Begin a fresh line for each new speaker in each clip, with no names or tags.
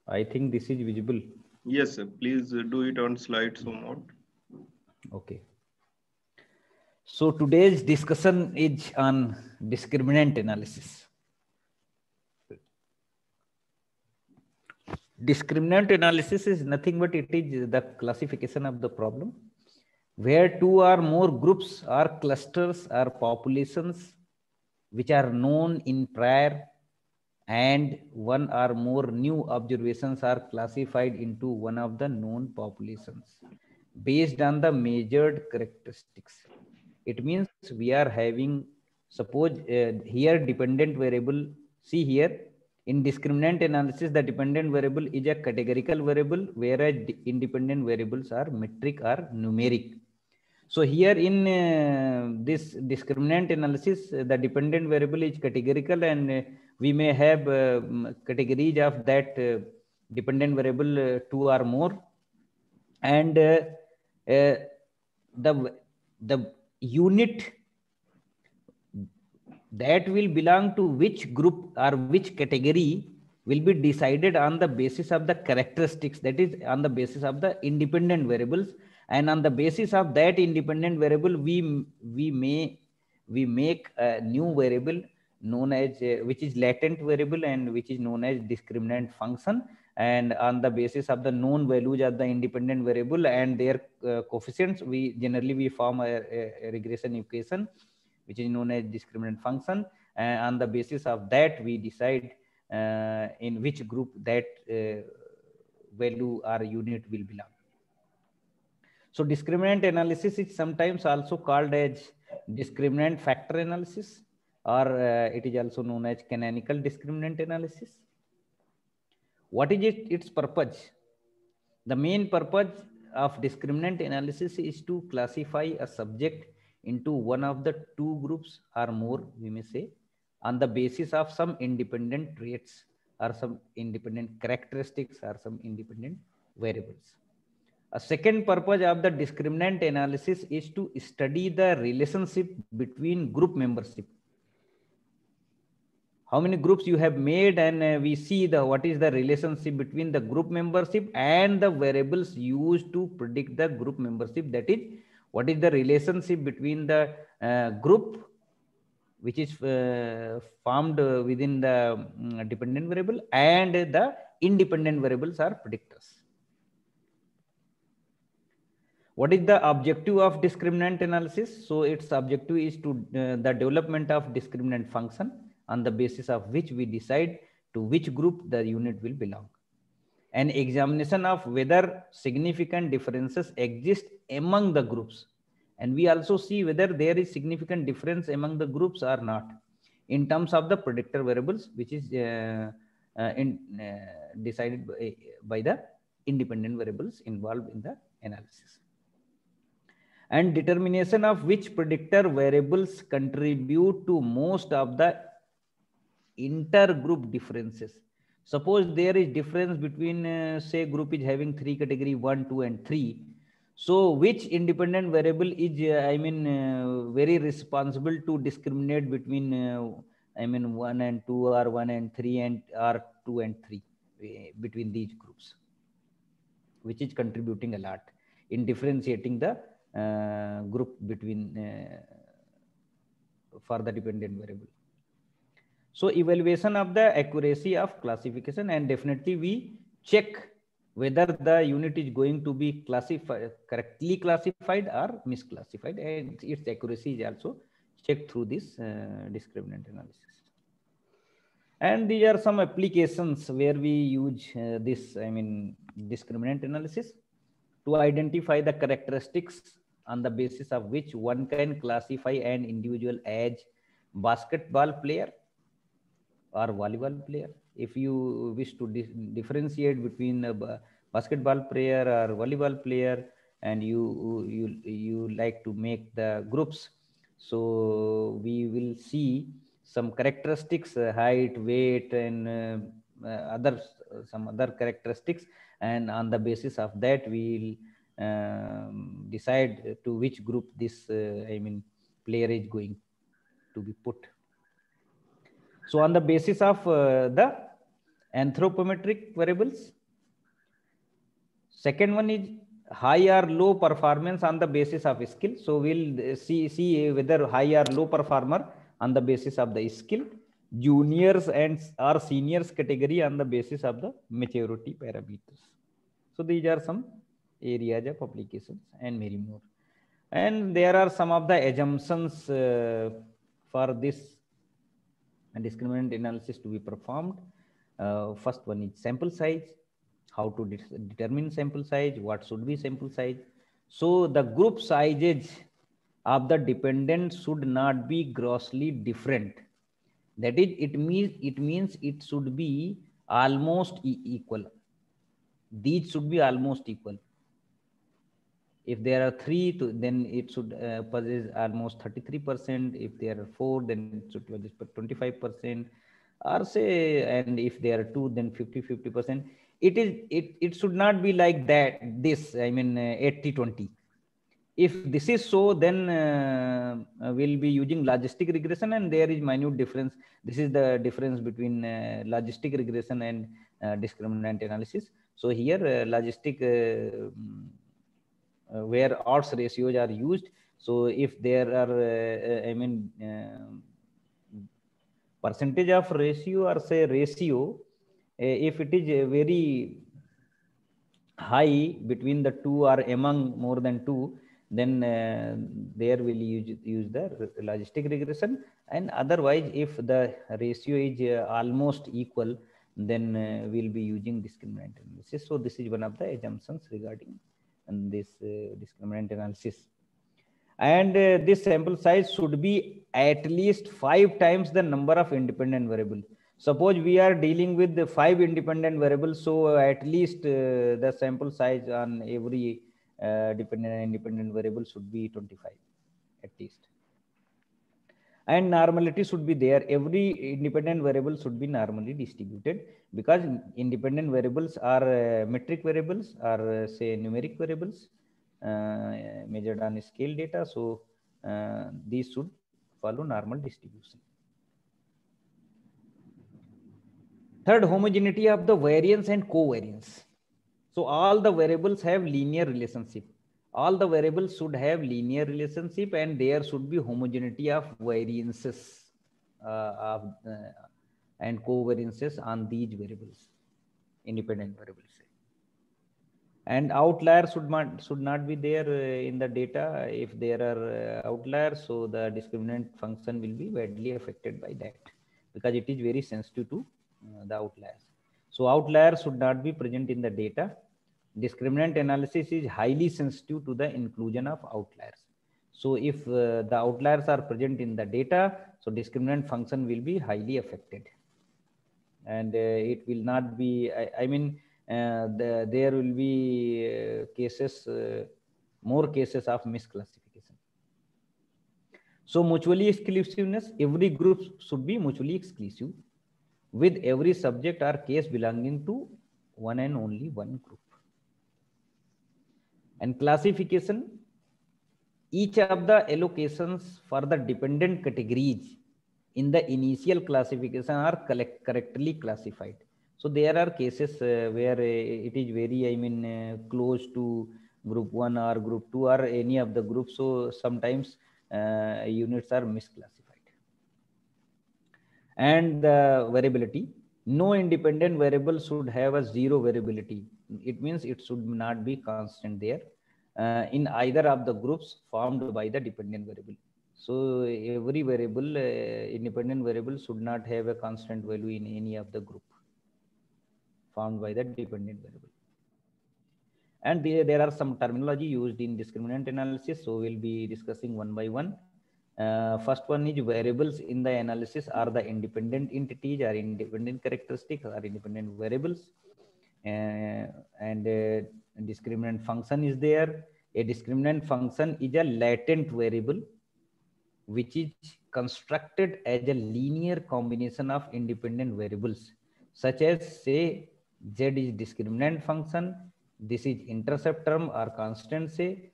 I think this is visible.
Yes, sir. Please do it on slideshow mode.
Okay. So today's discussion is on discriminant analysis. Discriminant analysis is nothing but it is the classification of the problem where two or more groups or clusters or populations which are known in prior and one or more new observations are classified into one of the known populations based on the measured characteristics. It means we are having, suppose here dependent variable, see here in discriminant analysis, the dependent variable is a categorical variable, whereas independent variables are metric or numeric. So here in this discriminant analysis, the dependent variable is categorical, and we may have categories of that dependent variable 2 or more, and the unit that will belong to which group or which category will be decided on the basis of the characteristics, that is on the basis of the independent variables, and on the basis of that independent variable we make a new variable known as which is latent variable and which is known as discriminant function, and on the basis of the known values of the independent variable and their coefficients, we generally form a regression equation which is known as discriminant function, and on the basis of that we decide in which group that value or unit will belong. So discriminant analysis is sometimes also called as discriminant factor analysis, or it is also known as canonical discriminant analysis. What is its purpose? The main purpose of discriminant analysis is to classify a subject into one of the two groups or more, we may say, on the basis of some independent traits or some independent characteristics or some independent variables. A second purpose of the discriminant analysis is to study the relationship between group membership. How many groups you have made, and we see what is the relationship between the group membership and the variables used to predict the group membership. That is, what is the relationship between the group which is formed within the dependent variable and the independent variables or predictors. What is the objective of discriminant analysis? So its objective is to the development of discriminant function on the basis of which we decide to which group the unit will belong. An examination of whether significant differences exist among the groups, and we also see whether there is significant difference among the groups or not in terms of the predictor variables, which is decided by the independent variables involved in the analysis. And determination of which predictor variables contribute to most of the intergroup differences. Suppose there is difference between say group is having 3 category 1, 2 and 3. So which independent variable is very responsible to discriminate between 1 and 2 or 1 and 3 and or 2 and 3 between these groups, which is contributing a lot in differentiating the group between for the dependent variable. So evaluation of the accuracy of classification, and definitely we check whether the unit is going to be correctly classified or misclassified, and its accuracy is also checked through this discriminant analysis. And these are some applications where we use this discriminant analysis to identify the characteristics on the basis of which one can classify an individual as basketball player or volleyball player. If you wish to differentiate between a basketball player or volleyball player, and you like to make the groups, so we will see some characteristics, height, weight, and some other characteristics, and on the basis of that we will decide to which group this player is going to be put. So on the basis of the anthropometric variables, Second one is high or low performance on the basis of skill. So we'll see whether high or low performer on the basis of the skill, juniors and or seniors category on the basis of the maturity parameters. So these are some areas of applications and many more. And there are some of the assumptions for this discriminant analysis to be performed. First one is sample size. How to determine sample size, what should be sample size. So the group sizes of the dependent should not be grossly different. That is, it means it should be almost equal. These should be almost equal. If there are 3, then it should possess almost 33%. If there are 4, then it should possess 25%. Or say, and if there are 2, then 50%. It should not be like that. This, I mean, 80-20. If this is so, then we'll be using logistic regression, and there is minute difference. This is the difference between logistic regression and discriminant analysis. So here, logistic where odds ratios are used. So if there are, I mean, percentage of ratio or say ratio, if it is very high between the two or among more than two, then there will use the logistic regression. And otherwise, if the ratio is almost equal, then we'll be using discriminant analysis. So this is one of the assumptions regarding this discriminant analysis. And this sample size should be at least 5 times the number of independent variables. Suppose we are dealing with the 5 independent variables, so at least the sample size on every dependent and independent variable should be 25 at least. And normality should be there. Every independent variable should be normally distributed, because independent variables are metric variables or say numeric variables measured on scale data. So these should follow normal distribution. Third, homogeneity of the variance and covariance. So all the variables have linear relationship. All the variables should have linear relationship, and there should be homogeneity of variances and covariances on these variables, independent variables. And outliers should not be there in the data. If there are outliers, so the discriminant function will be badly affected by that, because it is very sensitive to the outliers. So outliers should not be present in the data. Discriminant analysis is highly sensitive to the inclusion of outliers. So if the outliers are present in the data, so discriminant function will be highly affected, and it will not be, I mean, there will be cases, more cases of misclassification. So mutually exclusiveness, every group should be mutually exclusive with every subject or case belonging to one and only one group. And classification, each of the allocations for the dependent categories in the initial classification are correctly classified. So there are cases where it is very, I mean, close to group 1 or group 2 or any of the groups. So sometimes units are misclassified. And the variability, no independent variable should have a zero variability. It means it should not be constant there in either of the groups formed by the dependent variable. So every variable, independent variable, should not have a constant value in any of the group formed by the dependent variable. And there are some terminology used in discriminant analysis, so we'll be discussing one by one. First one is variables in the analysis are the independent entities or independent characteristics or independent variables. And discriminant function is there. A discriminant function is a latent variable which is constructed as a linear combination of independent variables, such as say z is discriminant function, this is intercept term or constant say,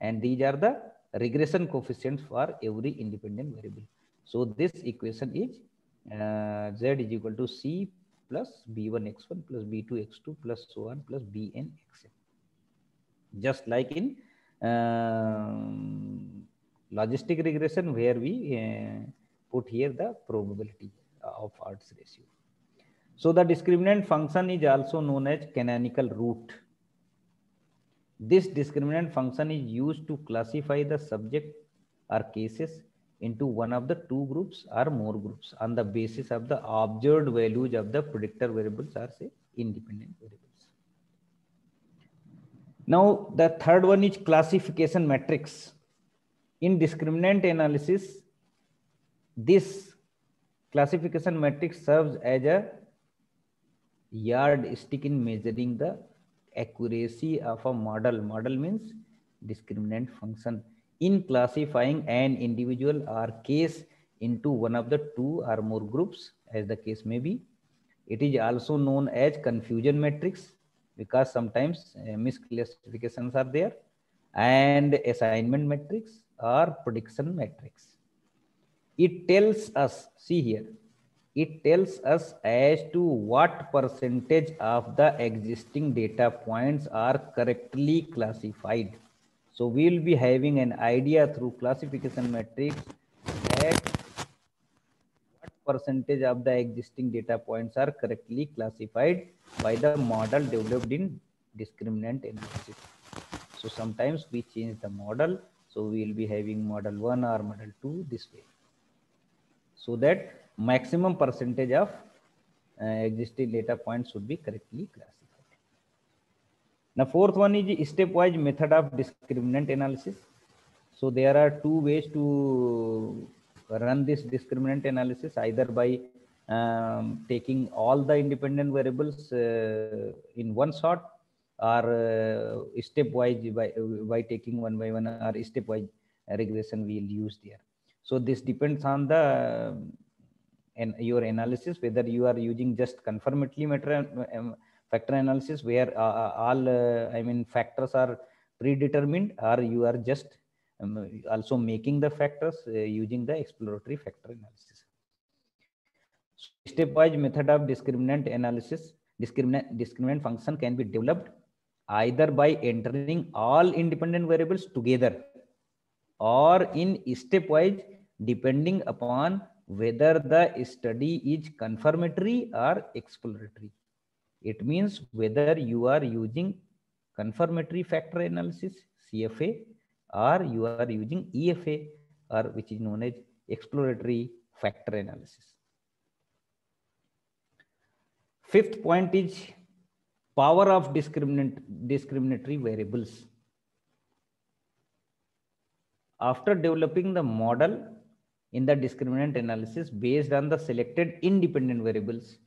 and these are the regression coefficients for every independent variable. So this equation is z is equal to c plus b1 x1 plus b2 x2 plus so on plus bn xn. just like in logistic regression, where we put here the probability of odds ratio. So the discriminant function is also known as canonical root. This discriminant function is used to classify the subject or cases into one of the two groups or more groups on the basis of the observed values of the predictor variables or say independent variables. Now the third one is classification matrix. In discriminant analysis, this classification matrix serves as a yardstick in measuring the accuracy of a model. Model means discriminant function in classifying an individual or case into one of the two or more groups, as the case may be. It is also known as confusion matrix because sometimes misclassifications are there, and assignment matrix or prediction matrix. It tells us, see here, it tells us as to what percentage of the existing data points are correctly classified. So we will be having an idea through classification matrix that what percentage of the existing data points are correctly classified by the model developed in discriminant analysis. So sometimes we change the model. So we will be having model 1 or model 2 this way, so that maximum percentage of existing data points should be correctly classified. Now fourth one is stepwise method of discriminant analysis. So there are two ways to run this discriminant analysis, either by taking all the independent variables in one shot, or stepwise by taking one by one, or stepwise regression we will use there. So this depends on the your analysis, whether you are using just confirmatory factor analysis where all factors are predetermined, or you are just also making the factors using the exploratory factor analysis. So stepwise method of discriminant analysis, discriminant function can be developed either by entering all independent variables together or in stepwise, depending upon whether the study is confirmatory or exploratory. It means whether you are using confirmatory factor analysis, CFA, or you are using EFA, or which is known as exploratory factor analysis. Fifth point is power of discriminatory variables. After developing the model in the discriminant analysis based on the selected independent variables,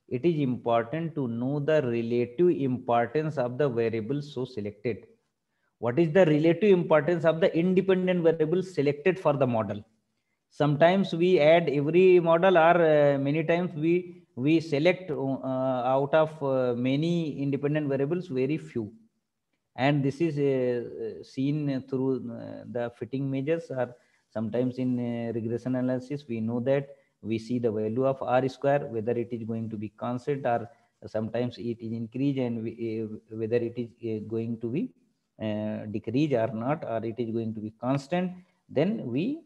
it is important to know the relative importance of the variables so selected. What is the relative importance of the independent variables selected for the model? Sometimes we add every model, or many times we select out of many independent variables very few, and this is seen through the fitting measures, or sometimes in regression analysis we know that we see the value of r square, whether it is going to be constant, or sometimes it is increase, and whether it is going to be decrease or not, or it is going to be constant. Then we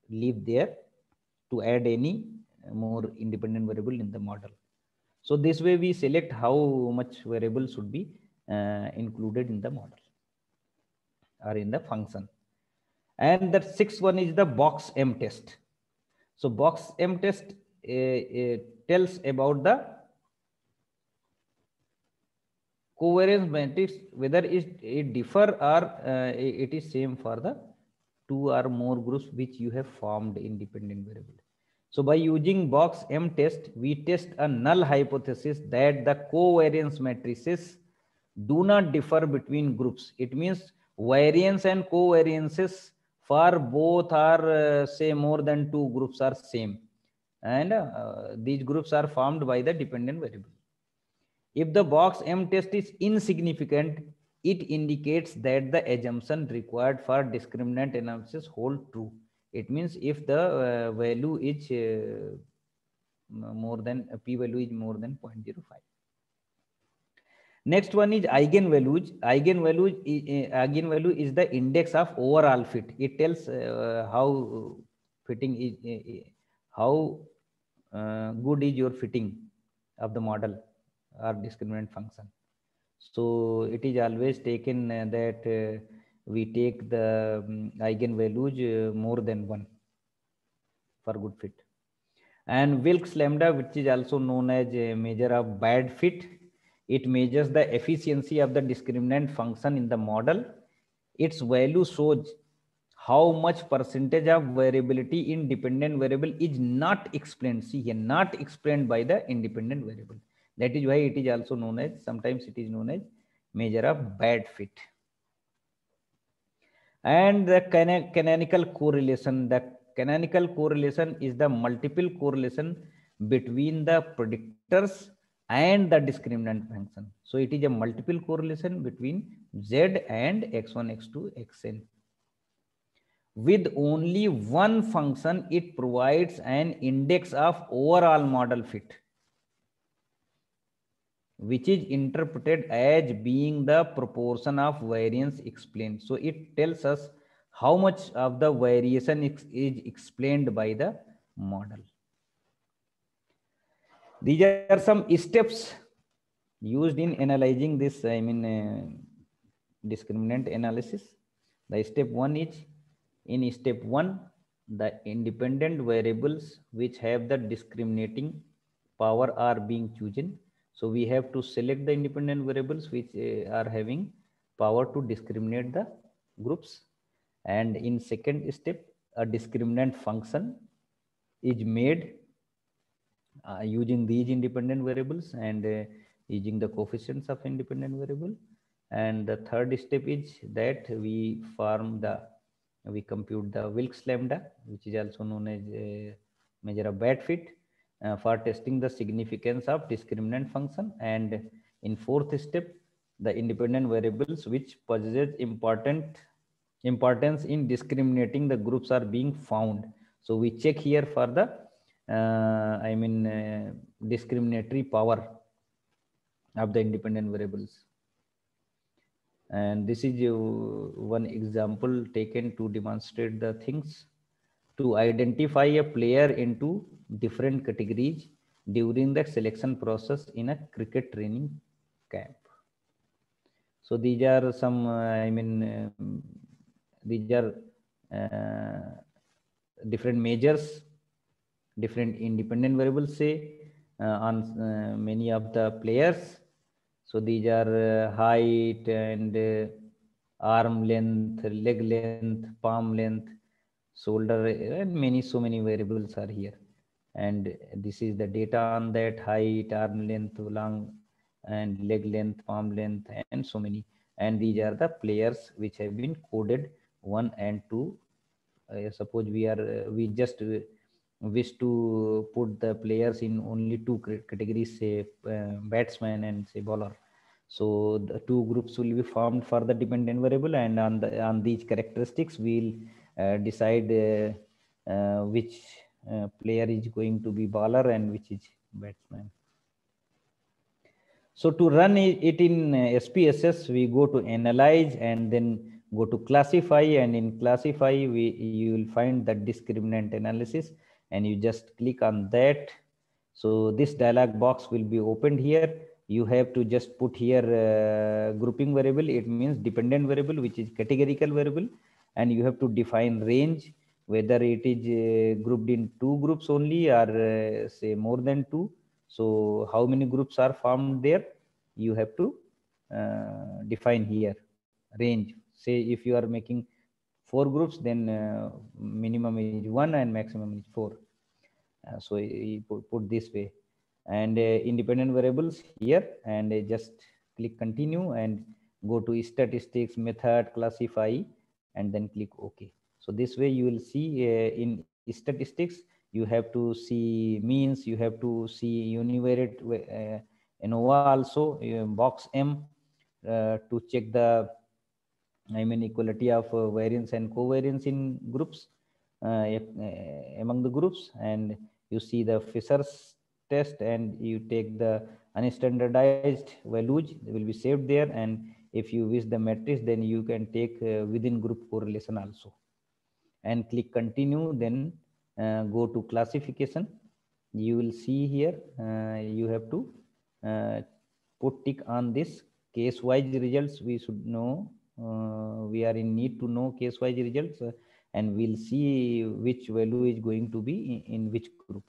leave there to add any more independent variable in the model. So this way we select how much variable should be included in the model or in the function. And the sixth one is the box M test. So box M test tells about the covariance matrix, whether it differ or it is same for the two or more groups which you have formed independent variable. So by using box M test, we test a null hypothesis that the covariance matrices do not differ between groups. It means variance and covariances for both are say more than two groups are same, and these groups are formed by the dependent variable. If the box M test is insignificant, it indicates that the assumption required for discriminant analysis hold true. It means if the value is more than p value is more than 0.05. Next one is eigenvalues. Eigenvalue is the index of overall fit. It tells how fitting is, how good is your fitting of the model or discriminant function. So it is always taken that we take the eigenvalues more than one for good fit. And Wilks lambda, which is also known as a measure of bad fit, it measures the efficiency of the discriminant function in the model. Its value shows how much percentage of variability in dependent variable is not explained. See here, not explained by the independent variable. That is why it is also known as, sometimes it is known as measure of bad fit. And the canonical correlation. The canonical correlation is the multiple correlation between the predictors and the discriminant function. So it is a multiple correlation between Z and x1, x2, xn. With only one function, it provides an index of overall model fit, which is interpreted as being the proportion of variance explained. So it tells us how much of the variation is explained by the model. These are some steps used in analyzing this, discriminant analysis. The step one is, in step one, the independent variables which have the discriminating power are being chosen. So we have to select the independent variables which are having power to discriminate the groups. And in second step, a discriminant function is made using these independent variables and using the coefficients of independent variable. And the third step is that we compute the Wilks lambda, which is also known as a measure of bad fit, for testing the significance of discriminant function. And in fourth step, the independent variables which possess importance in discriminating the groups are being found. So we check here for the discriminatory power of the independent variables. And this is one example taken to demonstrate the things. To identify a player into different categories during the selection process in a cricket training camp. So these are some, these are different measures, different independent variables, say, on many of the players. So these are height and arm length, leg length, palm length, shoulder, and so many variables are here. And this is the data on that: height, arm length, long and leg length, palm length, and so many. And these are the players which have been coded 1 and 2. Suppose we just wish to put the players in only two categories, say batsman and say bowler. So the two groups will be formed for the dependent variable, and on these characteristics we'll decide which player is going to be bowler and which is batsman. So to run it in SPSS, we go to analyze and then go to classify, and in classify you will find the discriminant analysis, and you just click on that. So this dialog box will be opened here. You have to just put here grouping variable. It means dependent variable, which is categorical variable, and you have to define range, whether it is grouped in two groups only or say more than two. So how many groups are formed there, you have to define here range. Say if you are making 4 groups, then minimum is 1 and maximum is 4. So you put this way, and independent variables here, and just click continue and go to statistics, method, classify, and then click OK. So this way you will see in statistics you have to see means, you have to see univariate ANOVA also, box M, to check the equality of variance and covariance in groups, among the groups. And you see the Fisher's test, and you take the unstandardized values will be saved there, and if you wish the matrix, then you can take within group correlation also, and click continue. Then go to classification. You will see here you have to put tick on this case wise results. We should know, we are in need to know case wise results, and we'll see which value is going to be in which group,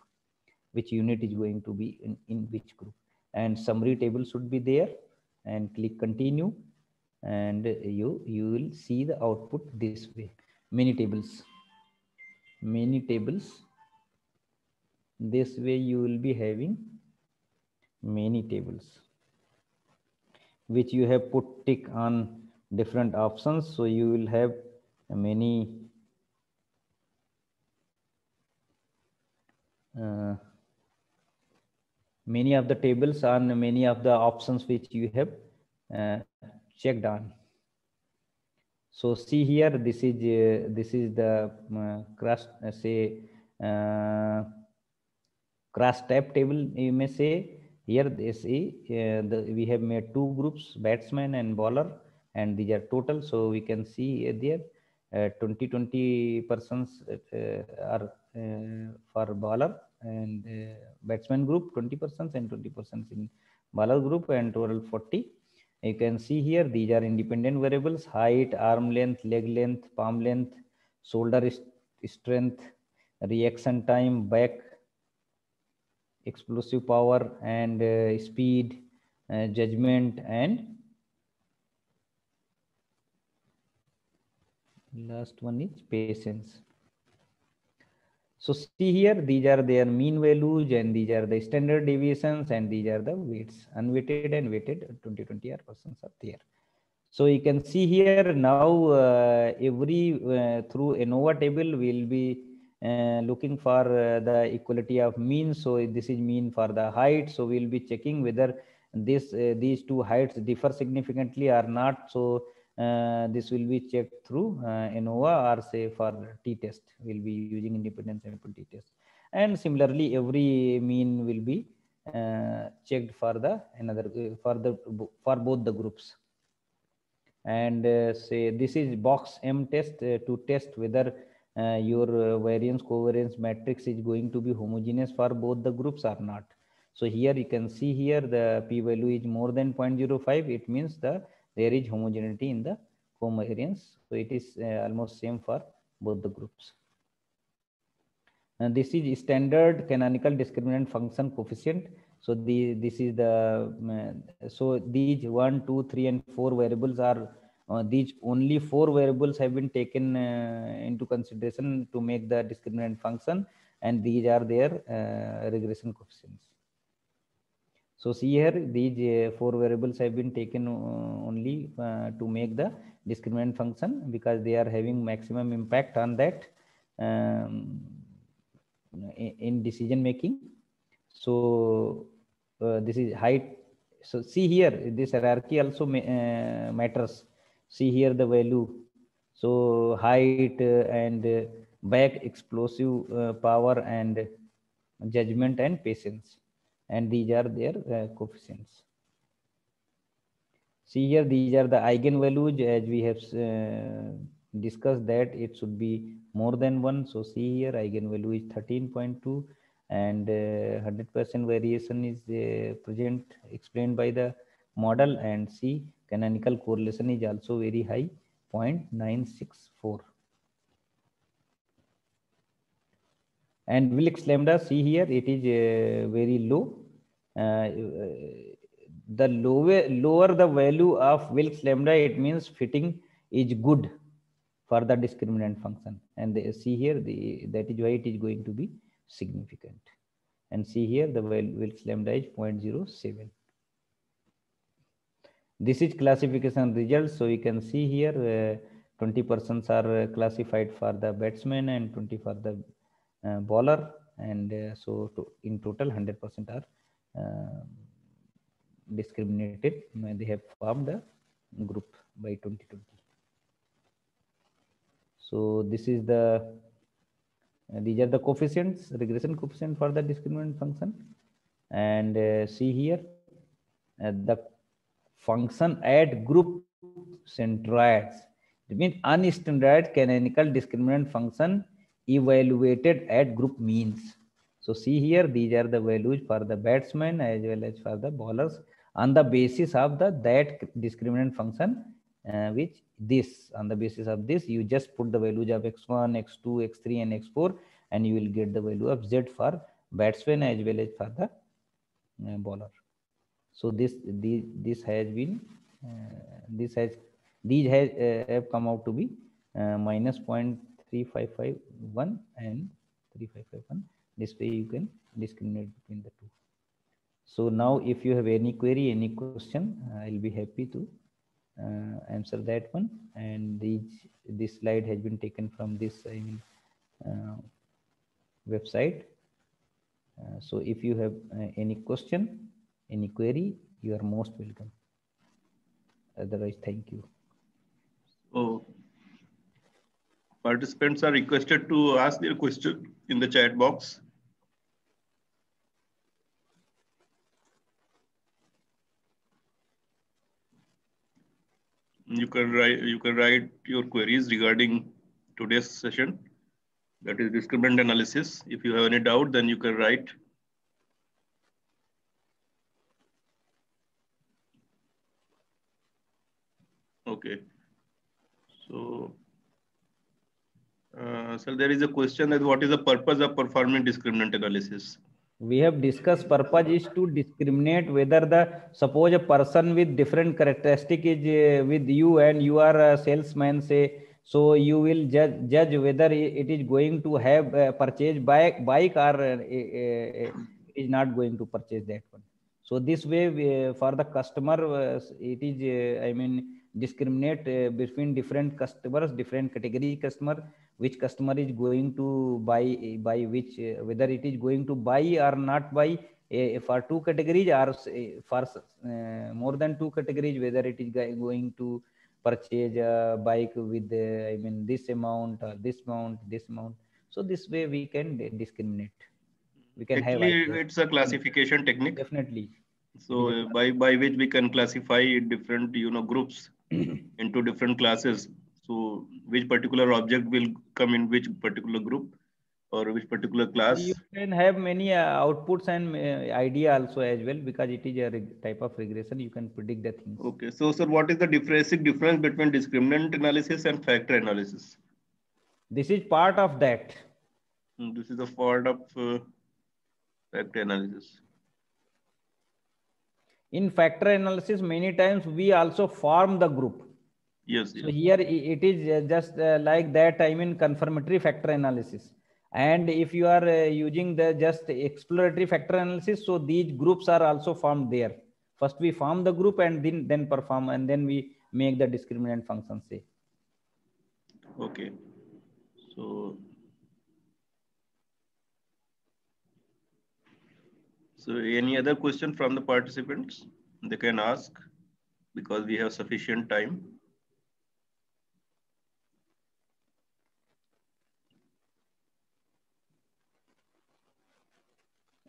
which unit is going to be in which group, and summary table should be there, and click continue, and you will see the output this way. Many tables, this way you will be having many tables which you have put tick on different options, so you will have many many of the tables on many of the options which you have checked on. So see here, this is the cross cross tab table, you may say. Here this is we have made two groups, batsman and bowler, and these are total. So we can see there 20% are for bowler and batsman group, 20%, and 20% in bowler group, and total 40. You can see here these are independent variables: height, arm length, leg length, palm length, shoulder strength, reaction time, back explosive power, and speed, judgment, and last one is patience. So see here, these are their mean values, and these are the standard deviations, and these are the weights, unweighted and weighted 20/20 % are there. So you can see here now every through ANOVA table we'll be looking for the equality of mean. So this is mean for the height. So we'll be checking whether these two heights differ significantly or not. So this will be checked through ANOVA, or say for t-test we'll be using independent sample t-test. And similarly every mean will be checked for the for both the groups. And say this is box M test to test whether your variance covariance matrix is going to be homogeneous for both the groups or not. So here you can see here the p value is more than 0.05. It means there is homogeneity in the covariance. So it is almost same for both the groups. And this is standard canonical discriminant function coefficient. So this is the so these 1, 2, 3, and 4 variables are these only 4 variables have been taken into consideration to make the discriminant function, and these are their regression coefficients. So see here, these 4 variables have been taken only to make the discriminant function, because they are having maximum impact on that in decision making. So this is height. So see here, this hierarchy also matters. See here the value. So height and back explosive power and judgment and patience, and these are their coefficients. See here, these are the eigenvalues, as we have discussed that it should be more than 1. So see here, eigenvalue is 13.2, and 100% variation is present, explained by the model. And see, canonical correlation is also very high, 0.964. And Wilks lambda, see here, it is very low. The lower the value of Wilks lambda, it means fitting is good for the discriminant function. And see here, that is why it is going to be significant. And see here, the Wilks lambda is 0.07. This is classification results. So you can see here 20% are classified for the batsman and 20 for the bowler, and so in total 100% are discriminated. They have formed a group by 2020. So this is these are the coefficients, regression coefficient for the discriminant function. And see here, the function at group centroids. It means unstandardized canonical discriminant function evaluated at group means. So see here, these are the values for the batsmen as well as for the bowlers on the basis of that discriminant function, which this, on the basis of this, you just put the values of x1, x2, x3 and x4, and you will get the value of z for batsman as well as for the bowler. So this has been these have come out to be minus 0.3551 and 3551. This way you can discriminate between the two. So now if you have any query, any question, I'll be happy to answer that one. And this slide has been taken from this website. So if you have any question, any query, you are most welcome. Otherwise, thank you.
So participants are requested to ask their question in the chat box. You can write your queries regarding today's session, that is discriminant analysis. If you have any doubt, then you can write. Okay. So there is a question that what is the purpose of performing discriminant analysis?
We have discussed purpose is to discriminate whether suppose a person with different characteristic is with you and you are a salesman, say, so you will judge whether it is going to have purchase bike or it is not going to purchase that one. So this way for the customer it is discriminate between different customers, different category customer, which customer is going to buy which, whether it is going to buy or not buy for two categories or for more than two categories, whether it is going to purchase a bike with this amount or this amount. So this way we can discriminate. We can
actually have it's a classification technique.
Definitely.
So by which we can classify different groups into different classes. So which particular object will come in which particular group or which particular class.
You can have many outputs and idea also as well, because it is a type of regression. You can predict the things.
Okay. So sir, what is the basic difference between discriminant analysis and factor analysis?
This is part of that.
This is a part of factor analysis.
In factor analysis, many times we also form the group.
Yes.
So here it is just like that, confirmatory factor analysis. And if you are using the just exploratory factor analysis, so these groups are also formed there. First we form the group and then perform, and then we make the discriminant function, say.
Okay. So any other question from the participants? They can ask, because we have sufficient time.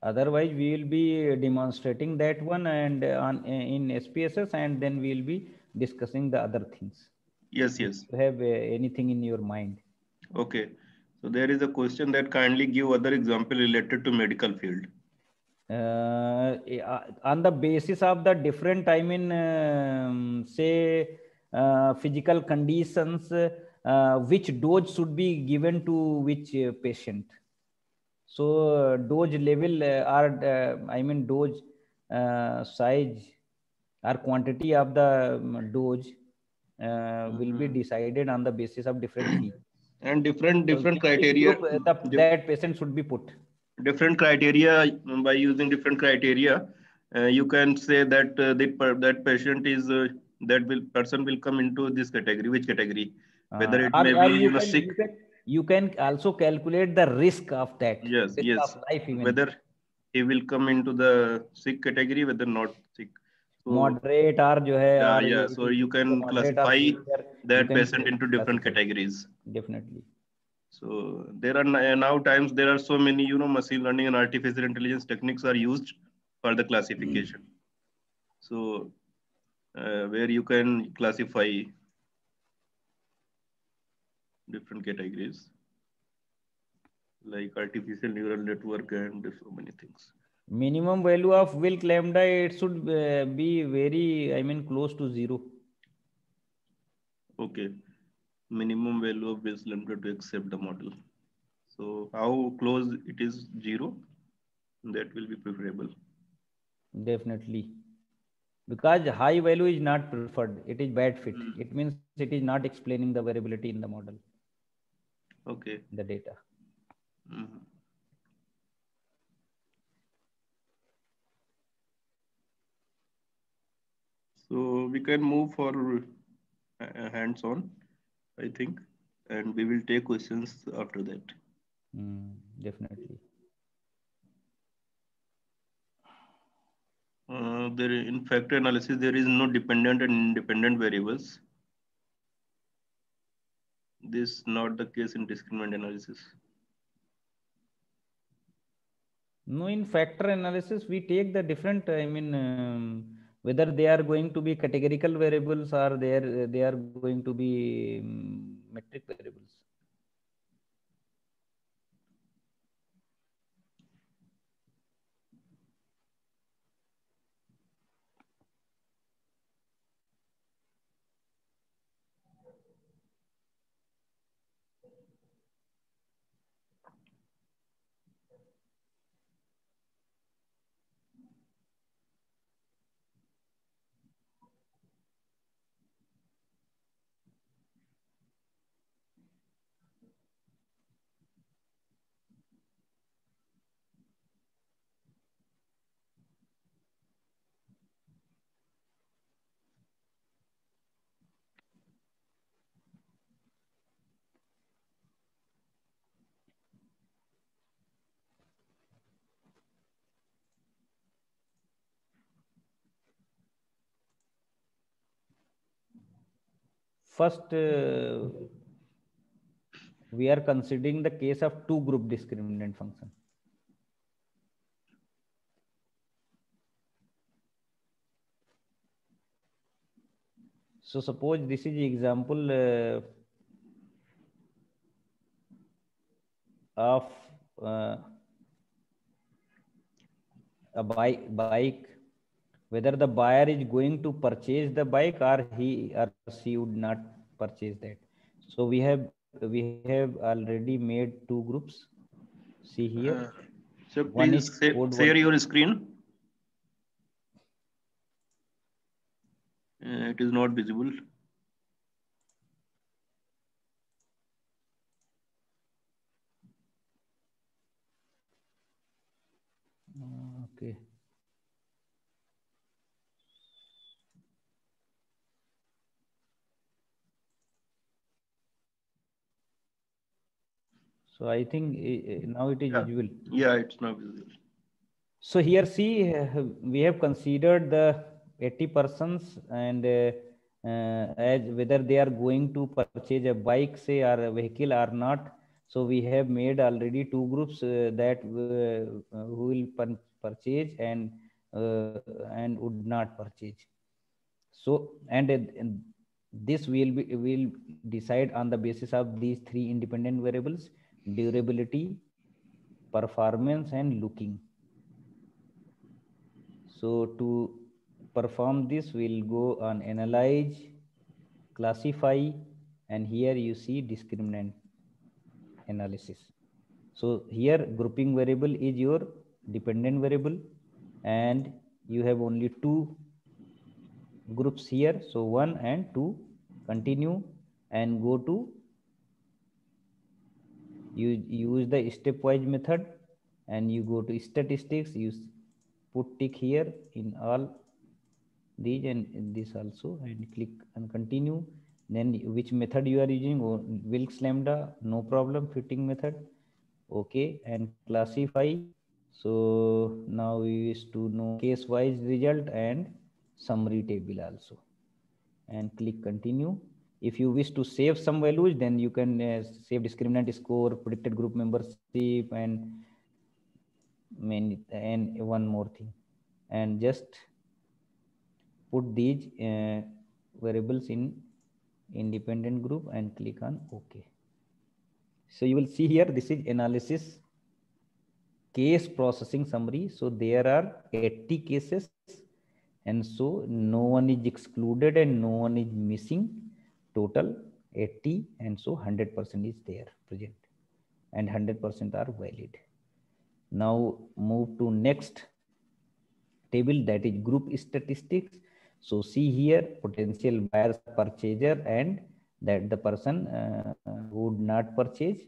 Otherwise, we will be demonstrating that one and in SPSS, and then we will be discussing the other things.
Yes.
If you have anything in your mind.
Okay. So there is a question that kindly give other example related to medical field.
On the basis of the different, say, physical conditions, which dose should be given to which patient. So dose level or dose size or quantity of the dose will be decided on the basis of different features.
And different criteria.
That patient should be put.
Different criteria, by using different criteria, you can say that that patient is person will come into this category. Which category? Whether it may be sick.
You can also calculate the risk of that.
Yes.
Of life even.
Whether he will come into the sick category, whether not sick. So,
moderate or
so you can classify that patient into different categories.
Definitely.
So there are now times there are so many machine learning and artificial intelligence techniques are used for the classification. So where you can classify different categories like artificial neural network and so many things.
Minimum value of Wilk lambda, it should be very, I mean, close to 0.
Okay, minimum value of Wilk lambda to accept the model. So how close it is 0, that will be preferable.
Definitely. Because high value is not preferred. It is bad fit. It means it is not explaining the variability in the model.
Okay.
The data.
So we can move for hands-on, I think, and we will take questions after that.
Definitely.
There in factor analysis, there is no dependent and independent variables. This is not the case in discriminant analysis.
No, in factor analysis, we take the different, I mean, whether they are going to be categorical variables or they are going to be metric variables. First, we are considering the case of two group discriminant function. So suppose this is example of a bike, whether the buyer is going to purchase the bike or he or she would not purchase that. So we have already made two groups. See here.
So please share your screen. It is not visible.
Okay. So I think now it is visible.
Yeah, it's now visible.
So here see, we have considered the 80 persons and as whether they are going to purchase a bike, say, or a vehicle or not. So we have made already two groups that who will purchase and would not purchase. So and this will decide on the basis of these three independent variables: durability, performance, and looking. So to perform this, we'll go on analyze, classify, and here you see discriminant analysis. So here grouping variable is your dependent variable, and you have only two groups here. So 1 and 2. Continue and go to use the stepwise method, and you go to statistics. You put tick here in all these and in this also, and click and continue. Then which method you are using? Wilks lambda, no problem. Fitting method, okay, and classify. So now we wish to know case wise result and summary table also, and click continue. If you wish to save some values, then you can save discriminant score, predicted group membership, and one more thing, and just put these variables in independent group and click on OK. So you will see here, this is analysis case processing summary. So there are 80 cases, and so no one is excluded and no one is missing. Total 80, and so 100% is there present, and 100% are valid. Now move to next table, that is group statistics. So see here, potential buyers, purchaser, and that the person would not purchase.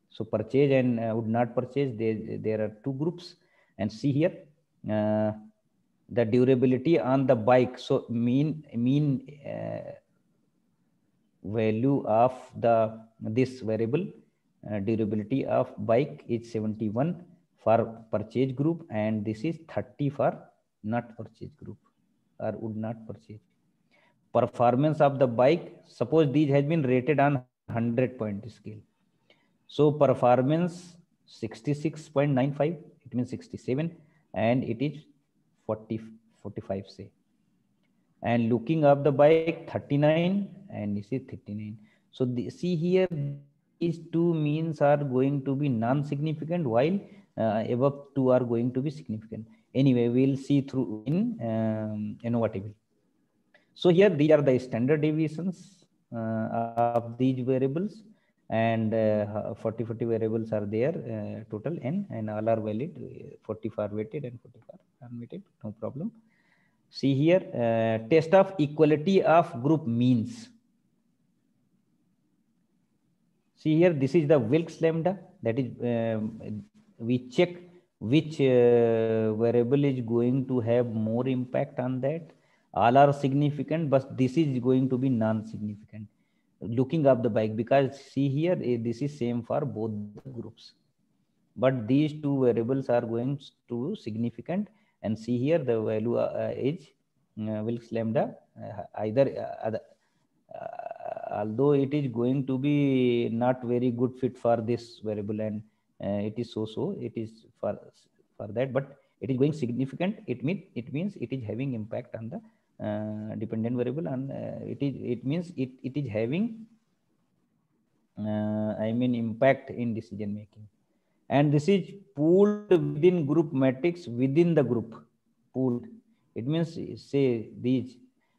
So purchase and would not purchase, there are two groups. And see here, the durability on the bike. So mean value of this variable durability of bike is 71 for purchase group, and this is 30 for not purchase group or would not purchase. Performance of the bike, suppose these has been rated on 100-point scale. So performance 66.95, it means 67, and it is 45 say. And looking up the bike 39, and this is 39. So see here, these two means are going to be non-significant, while above two are going to be significant. Anyway, we'll see through in ANOVA table. So here these are the standard deviations of these variables, and 40 variables are there total n, and all are valid. 44 weighted and 44 unweighted, no problem. See here, test of equality of group means. See here, this is the Wilks lambda, that is we check which variable is going to have more impact on that. All are significant, but this is going to be non-significant. Looking up the bike, because see here, this is same for both the groups, but these two variables are going to significant. And see here, the value is Wilks lambda, although it is going to be not very good fit for this variable, and it is so it is for that, but it is going significant. It means it is having impact on the dependent variable, and it means it is having impact in decision making. And this is pooled within group matrix within the group. Pooled, it means, say, these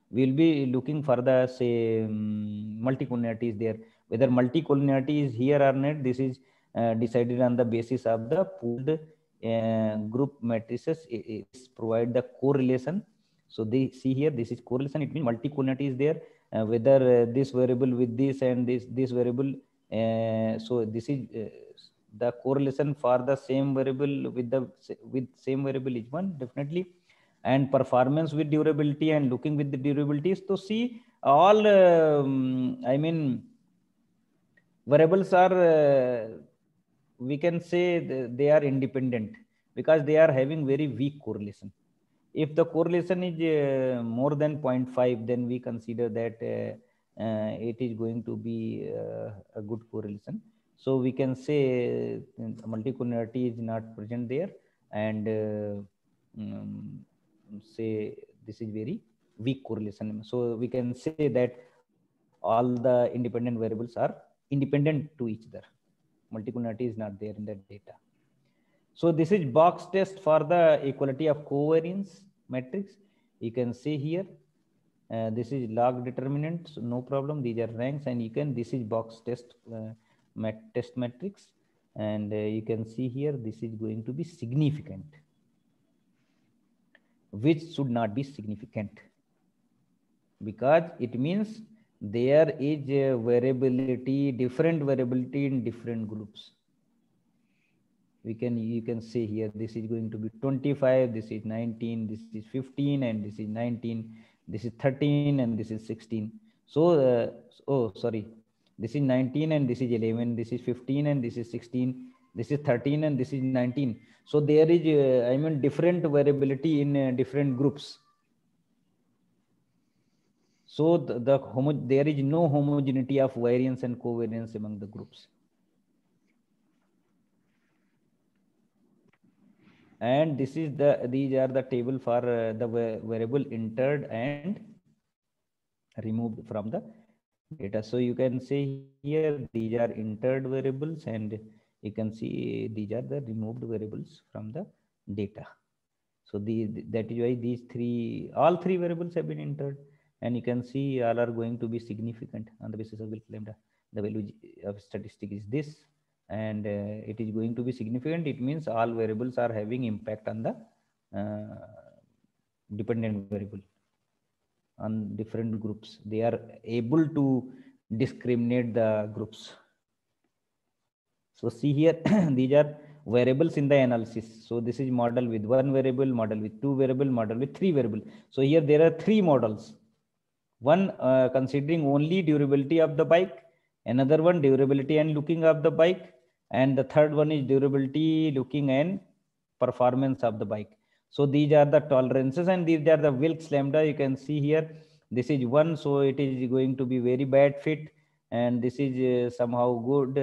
will be looking for the, say, multicollinearity is there. Whether multicollinearity is here or not, this is decided on the basis of the pooled group matrices. It provide the correlation. So they see here, this is correlation. It means multicollinearity is there. Whether this variable with this and this variable. So this is the correlation for the same variable with same variable is one, definitely. And performance with durability and looking with the durabilities. So see, all variables are we can say they are independent, because they are having very weak correlation. If the correlation is more than 0.5, then we consider that it is going to be a good correlation. So we can say multicollinearity is not present there, and say this is very weak correlation. So we can say that all the independent variables are independent to each other. Multicollinearity is not there in that data. So this is box test for the equality of covariance matrix. You can see here, this is log determinant, so no problem. These are ranks, and this is box test test matrix, and you can see here, this is going to be significant, which should not be significant, because it means there is a variability, different variability in different groups. You can see here, this is going to be 25, this is 19, this is 15, and this is 19, this is 13, and this is 16. So this is 19 and this is 11, this is 15 and this is 16, this is 13 and this is 19. So there is different variability in different groups. So there is no homogeneity of variance and covariance among the groups. And this is these are the table for the variable entered and removed from the data. So you can say here these are entered variables, and you can see these are the removed variables from the data. So that is why these all three variables have been entered, and you can see all are going to be significant on the basis of Wilks lambda. The value of statistic is this, and it is going to be significant. It means all variables are having impact on the dependent variable on different groups. They are able to discriminate the groups. So see here, these are variables in the analysis. So this is model with one variable, model with two variable, model with three variable. So here there are three models. One considering only durability of the bike, another one durability and looking of the bike, and the third one is durability, looking and performance of the bike. So these are the tolerances, and these are the Wilks lambda. You can see here, this is one, so it is going to be very bad fit, and this is somehow good.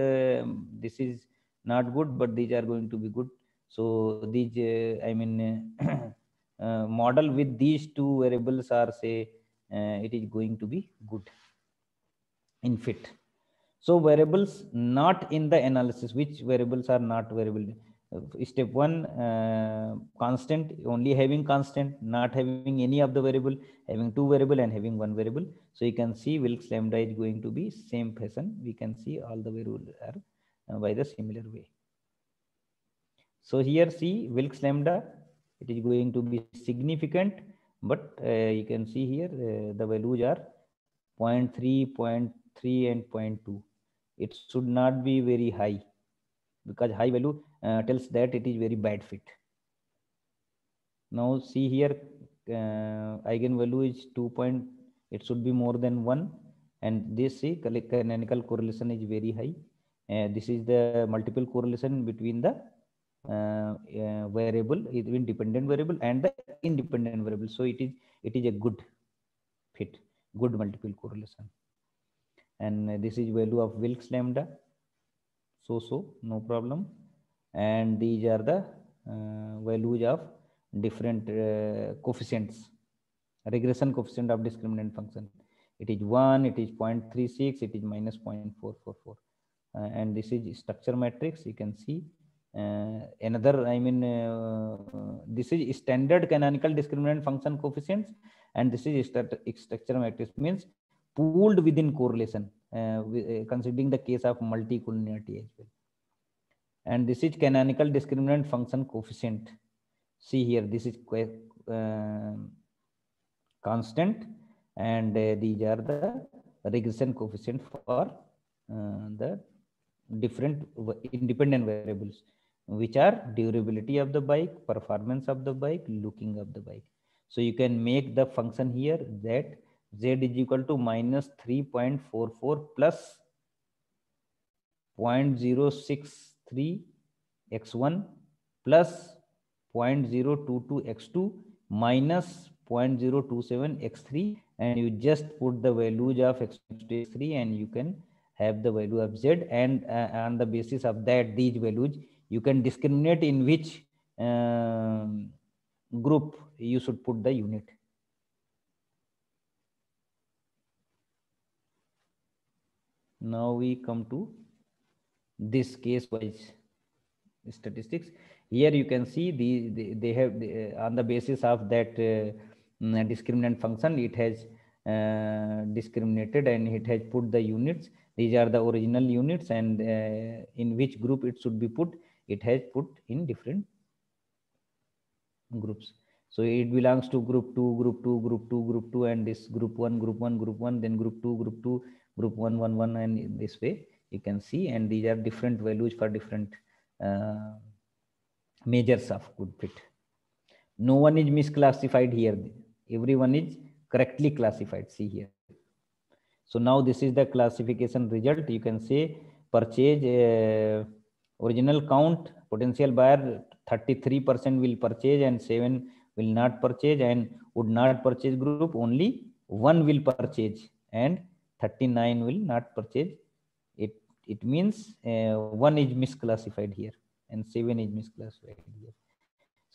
This is not good, but these are going to be good. So these, model with these two variables are, say, it is going to be good in fit. So variables not in the analysis, which variables are not variable? Step one, constant, only having constant, not having any of the variable, having two variable and having one variable. So you can see Wilks lambda is going to be same fashion. We can see all the variables are by the similar way. So here see Wilks lambda, it is going to be significant, but you can see here the values are 0.3, 0.3 and 0.2. It should not be very high, because high value tells that it is very bad fit. Now see here, eigenvalue is 2. It should be more than 1, and this see canonical correlation is very high. This is the multiple correlation between the variable, between dependent variable and the independent variable. So it is a good fit, good multiple correlation. And this is value of Wilks lambda. So no problem. And these are the values of different coefficients, regression coefficient of discriminant function. It is 1, it is 0.36, it is minus 0.444. And this is structure matrix. You can see another, this is standard canonical discriminant function coefficients, and this is structure matrix, means pooled within correlation, considering the case of multicollinearity as well. And this is canonical discriminant function coefficient. See here, this is constant, and these are the regression coefficient for the different independent variables, which are durability of the bike, performance of the bike, looking of the bike. So you can make the function here that z is equal to minus 3.44 plus 0.063 x1 plus 0.022 x2 minus 0.027 x3, and you just put the values of x2 x3, and you can have the value of z, and on the basis of that, these values, you can discriminate in which group you should put the unit. Now we come to this case wise statistics. Here you can see they have on the basis of that discriminant function, it has discriminated and it has put the units. These are the original units, and in which group it should be put, it has put in different groups. So it belongs to group 2, group 2, group 2, group 2, and this group 1, group 1, group 1, then group 2, group 2, group 1, 1, 1, and in this way you can see, and these are different values for different measures of good fit. No one is misclassified here. Everyone is correctly classified. See here. So now this is the classification result. You can say purchase original count, potential buyer 33% will purchase and 7 will not purchase, and would not purchase group only 1 will purchase and 39 will not purchase. It means 1 is misclassified here and 7 is misclassified here.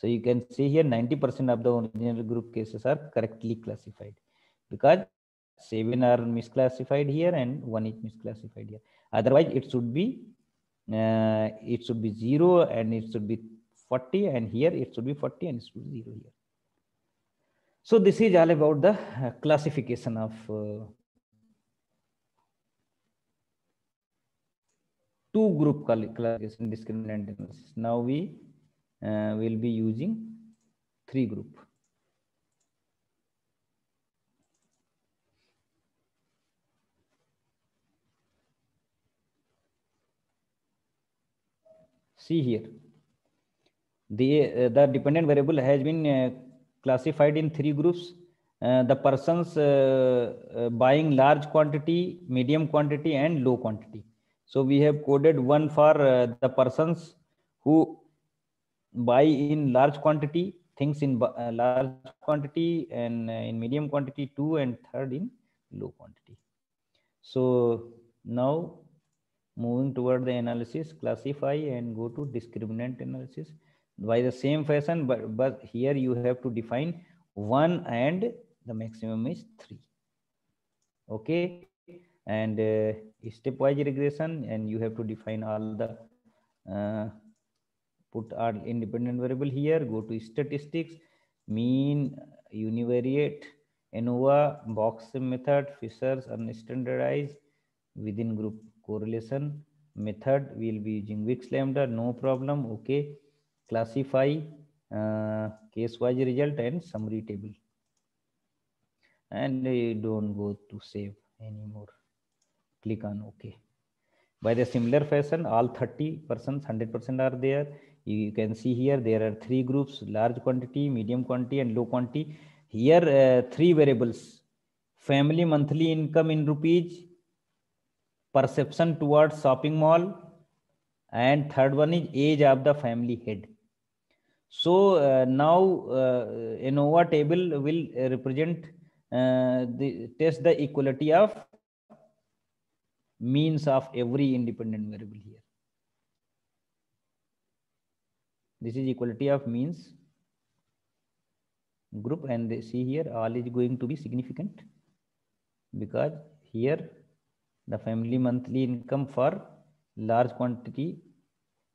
So you can see here 90% of the original group cases are correctly classified, because 7 are misclassified here and 1 is misclassified here. Otherwise it should be 0 and it should be 40, and here it should be 40 and it should be 0 here. So this is all about the classification of two group classification discriminant analysis. Now we will be using 3 group. See here, the dependent variable has been classified in 3 groups. The persons buying large quantity, medium quantity, and low quantity. So we have coded one for the persons who buy in large quantity, things in large quantity, and in medium quantity 2, and third in low quantity. So now moving toward the analysis, classify and go to discriminant analysis by the same fashion, but here you have to define 1 and the maximum is 3. Okay, and stepwise regression, and you have to define all the put our independent variable here, go to statistics, mean, univariate, ANOVA, box method, Fisher's unstandardized, within group correlation method. We will be using Wix lambda, no problem. Okay, classify, case wise result, and summary table. And don't go to save anymore. Click on OK. By the similar fashion, all 30%, 100% are there. You can see here there are 3 groups: large quantity, medium quantity, and low quantity. Here 3 variables: family monthly income in rupees, perception towards shopping mall, and third one is age of the family head. So now ANOVA table will represent test the equality of means of every independent variable here. This is equality of means group, and they see here all is going to be significant, because here the family monthly income for large quantity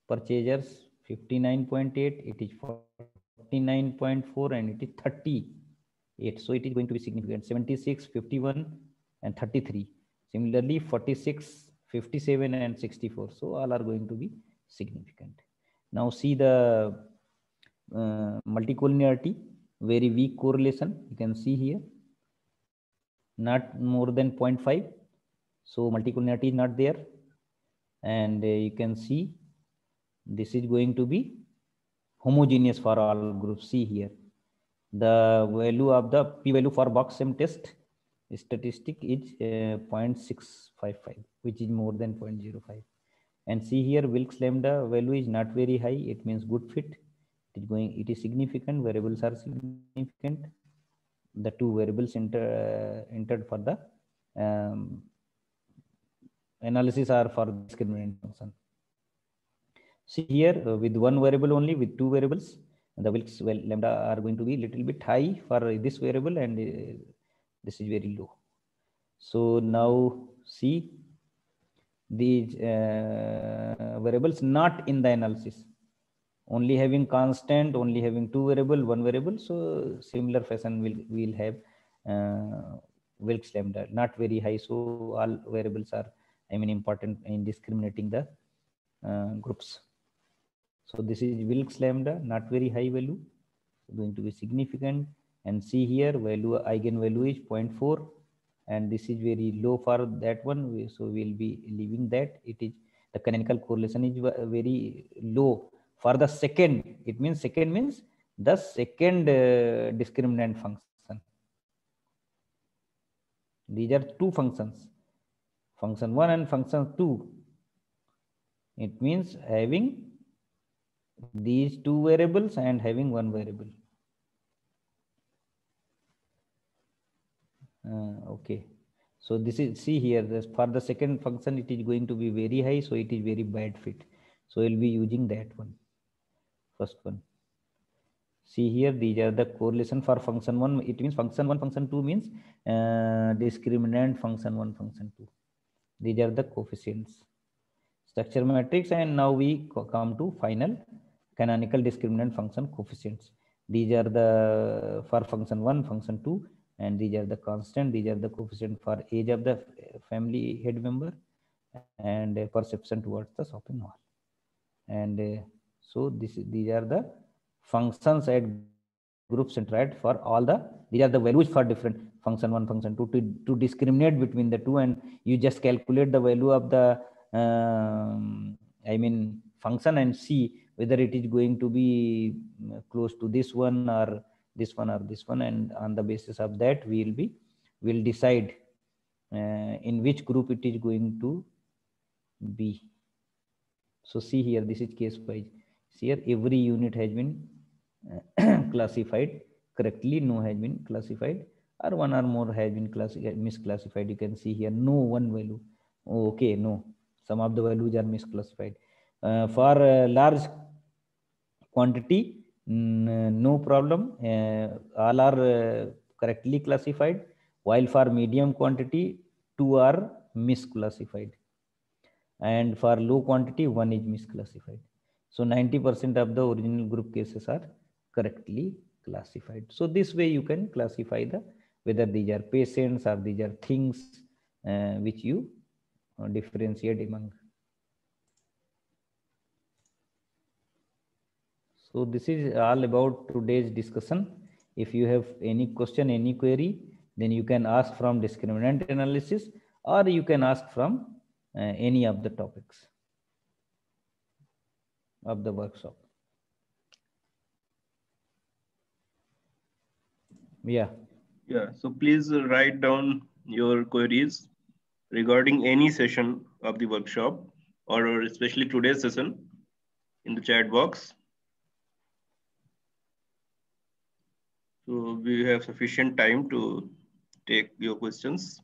purchasers 59.8, it is 49.4, and it is 38. So it is going to be significant. 76, 51, and 33. Similarly, 46, 57, and 64. So all are going to be significant. Now see the multicollinearity, very weak correlation. You can see here, not more than 0.5. So multicollinearity is not there. And you can see this is going to be homogeneous for all groups. See here, the value of the p-value for box-M test statistic is 0.655, which is more than 0.05. And see here, Wilks lambda value is not very high. It means good fit. It is significant. Variables are significant. The 2 variables entered for the analysis are for discriminant function. See here, with 1 variable only, with 2 variables, the Wilks lambda are going to be little bit high for this variable, and this is very low. So now see these variables not in the analysis, only having constant, only having 2 variable, 1 variable. So similar fashion will have Wilks lambda not very high. So all variables are, I mean, important in discriminating the groups. So this is Wilks lambda, not very high value, going to be significant. And see here, value eigenvalue is 0.4, and this is very low for that one. So we'll be leaving that. It is the canonical correlation is very low for the second. It means second means the second discriminant function. These are 2 functions, function 1 and function 2. It means having these 2 variables and having 1 variable. Okay, so this is, see here, for the second function it is going to be very high, so it is very bad fit. So we'll be using that one, first one. See here, these are the correlation for function 1. It means function 1, function 2 means discriminant function 1, function 2. These are the coefficients. Structure matrix, and now we come to final canonical discriminant function coefficients. These are the for function 1, function 2, and these are the constant. These are the coefficient for age of the family head member and perception towards the shopping mall. And so these are the functions at group centroid for all these are the values for different function 1, function 2 to discriminate between the two, and you just calculate the value of the function and see whether it is going to be close to this one or this one or this one, and on the basis of that we'll decide in which group it is going to be. So see here, this is case wise. See here, every unit has been classified correctly, no has been classified, or one or more has been misclassified. You can see here no one value. Okay, no, some of the values are misclassified. For large quantity, no problem, all are correctly classified, while for medium quantity 2 are misclassified, and for low quantity 1 is misclassified. So 90% of the original group cases are correctly classified. So this way you can classify whether these are patients or these are things which you differentiate among. So this is all about today's discussion. If you have any question, any query, then you can ask from discriminant analysis, or you can ask from any of the topics of the workshop. Yeah.
So please write down your queries regarding any session of the workshop, or especially today's session, in the chat box. So we have sufficient time to take your questions.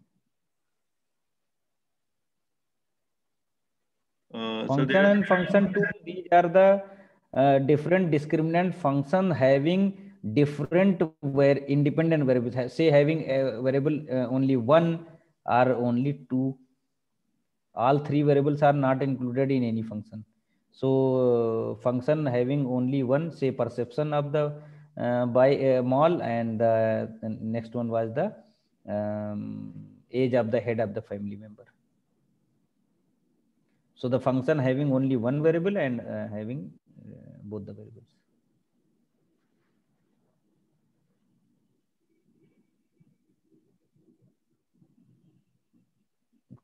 Function and function 2, these are the different discriminant function having different independent variables. Say having a variable only 1 or only 2. All 3 variables are not included in any function. So function having only 1, say perception of the by a mall, and the next one was the age of the head of the family member. So the function having only 1 variable and having both the variables.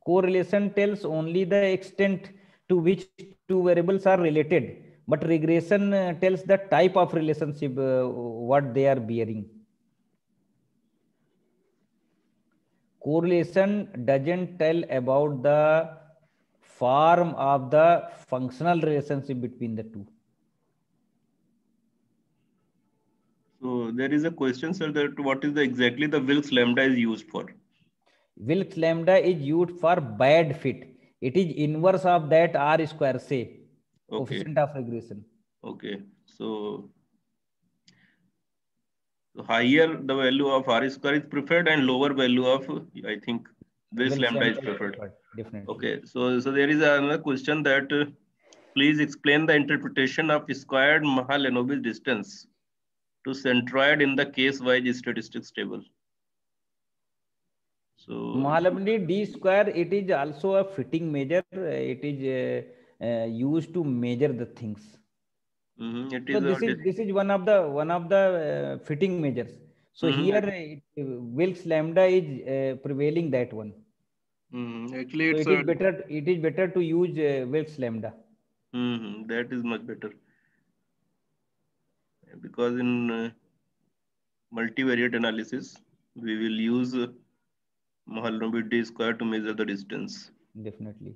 Correlation tells only the extent to which 2 variables are related, but regression tells the type of relationship what they are bearing. Correlation doesn't tell about the form of the functional relationship between the two.
So there is a question, sir, that what is exactly the Wilks lambda is used for?
Wilks lambda is used for bad fit. It is inverse of that R square, say, coefficient of regression.
Okay, so higher the value of R square is preferred, and lower value of, I think, Wilks lambda is preferred.
Definitely.
Okay, so there is another question that please explain the interpretation of squared Mahalanobis distance to centroid in the case-wise statistics table. So
Mahalanobis D square, it is also a fitting measure. It is used to measure the things. So this is one of the fitting measures. So here Wilks lambda is prevailing that one.
Actually,
so it is better to use Wilks lambda.
That is much better, because in multivariate analysis we will use Mahalanobis D square to measure the distance.
Definitely.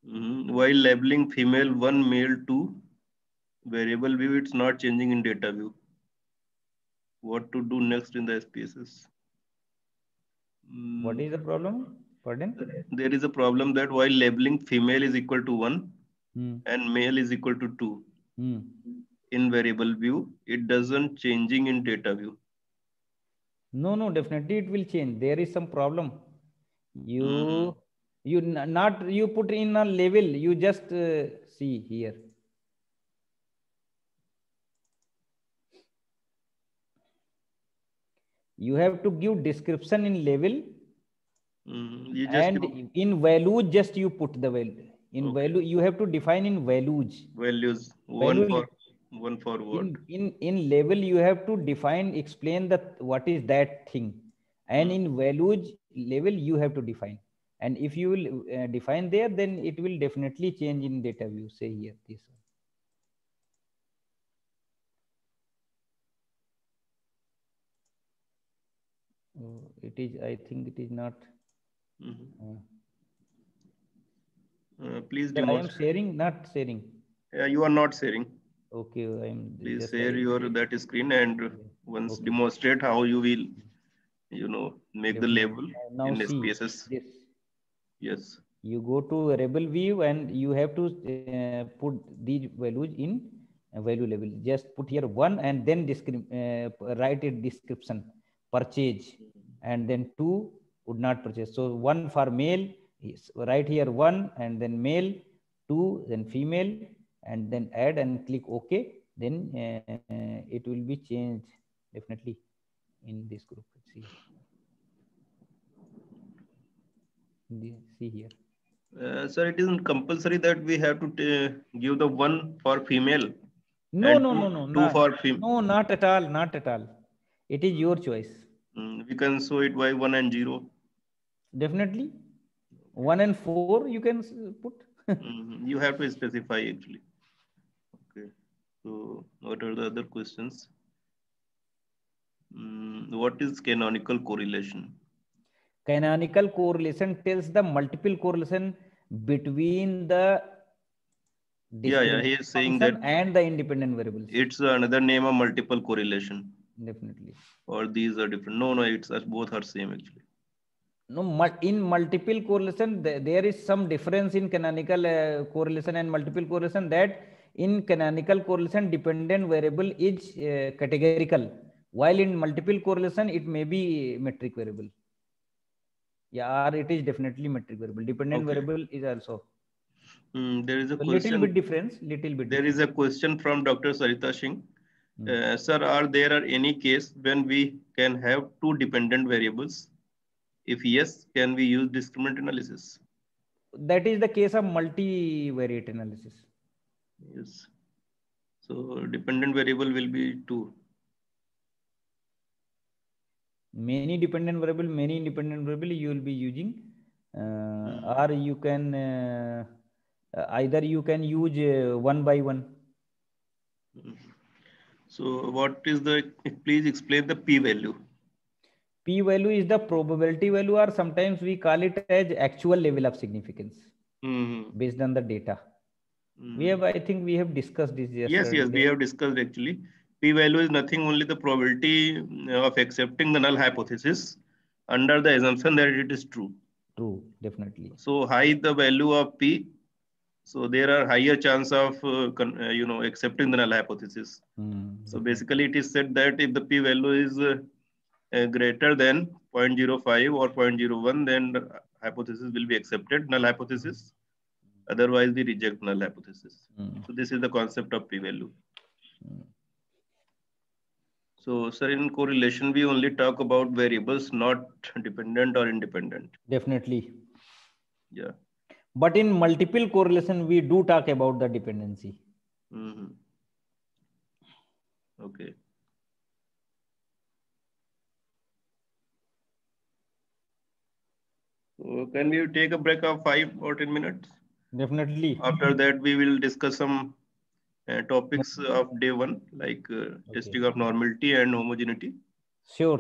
While labeling female 1, male 2 variable view, it's not changing in data view. What to do next in the SPSS?
What is the problem? Pardon?
There is a problem that while labeling female is equal to 1 and male is equal to 2, in variable view, it doesn't changing in data view.
No, definitely it will change. There is some problem. You put in a level. You just see here. You have to give description in level, and in value just you put the value. In value you have to define in values.
Values one for what?
In level you have to define, explain that what is that thing, and in values level you have to define. And if you will define there, then it will definitely change in data view. Say here this one. Oh, it is, I think it is not.
Please
I am sharing, not sharing.
Yeah, you are not sharing.
Okay,
please share your that screen, and once demonstrate how you will, make the label
now
in
see
spaces.
This.
Yes.
You go to variable view and you have to put these values in value level. Just put here 1 and then write it description, purchase, and then 2 would not purchase. So 1 for male, write here 1 and then male, 2 then female, and then add and click OK. Then it will be changed definitely in this group. See here.
Sir, it isn't compulsory that we have to give the 1 for female.
No,
2 for female.
No, not at all. Not at all. It is your choice.
We can show it by 1 and 0.
Definitely. 1 and 4 you can put.
You have to specify actually. Okay. So what are the other questions? What is canonical correlation?
Canonical correlation tells the multiple correlation between the
he is saying that
and the independent variables.
It's another name of multiple correlation.
Definitely.
Or these are different. No, it's both are same actually.
No, in multiple correlation, there is some difference in canonical correlation and multiple correlation, that in canonical correlation, dependent variable is categorical, while in multiple correlation, it may be metric variable. Yeah, or it is definitely metric variable. Dependent variable is also.
There is a
question. Little bit difference.
There is a question from Dr. Sarita Singh. Sir, are there any case when we can have two dependent variables? If yes, can we use discriminant analysis?
That is the case of multivariate analysis.
Yes. So dependent variable will be 2.
Many dependent variable, many independent variable you will be using, or you can either you can use 1 by 1.
So what is please explain the p-value.
P-value is the probability value, or sometimes we call it as actual level of significance based on the data. I think we have discussed this yesterday.
Yes, we have discussed actually. P-value is nothing, only the probability of accepting the null hypothesis under the assumption that it is true.
True, definitely.
So high the value of P, so there are higher chance of accepting the null hypothesis. So basically it is said that if the P-value is greater than 0.05 or 0.01, then the hypothesis will be accepted, null hypothesis. Otherwise, we reject null hypothesis. So this is the concept of p-value. So, sir, in correlation, we only talk about variables, not dependent or independent.
Definitely.
Yeah.
But in multiple correlation, we do talk about the dependency.
Okay. So can we take a break of 5 or 10 minutes?
Definitely.
After that, we will discuss some topics of day 1, like testing of normality and homogeneity.
Sure.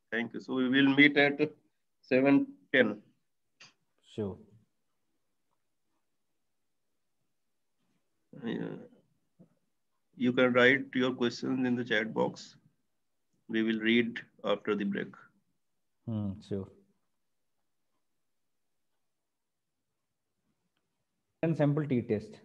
Thank you. So we will meet at 7:10.
Sure.
You can write your questions in the chat box. We will read after the break.
Sure. Sample t-test.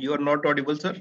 You are not audible, sir.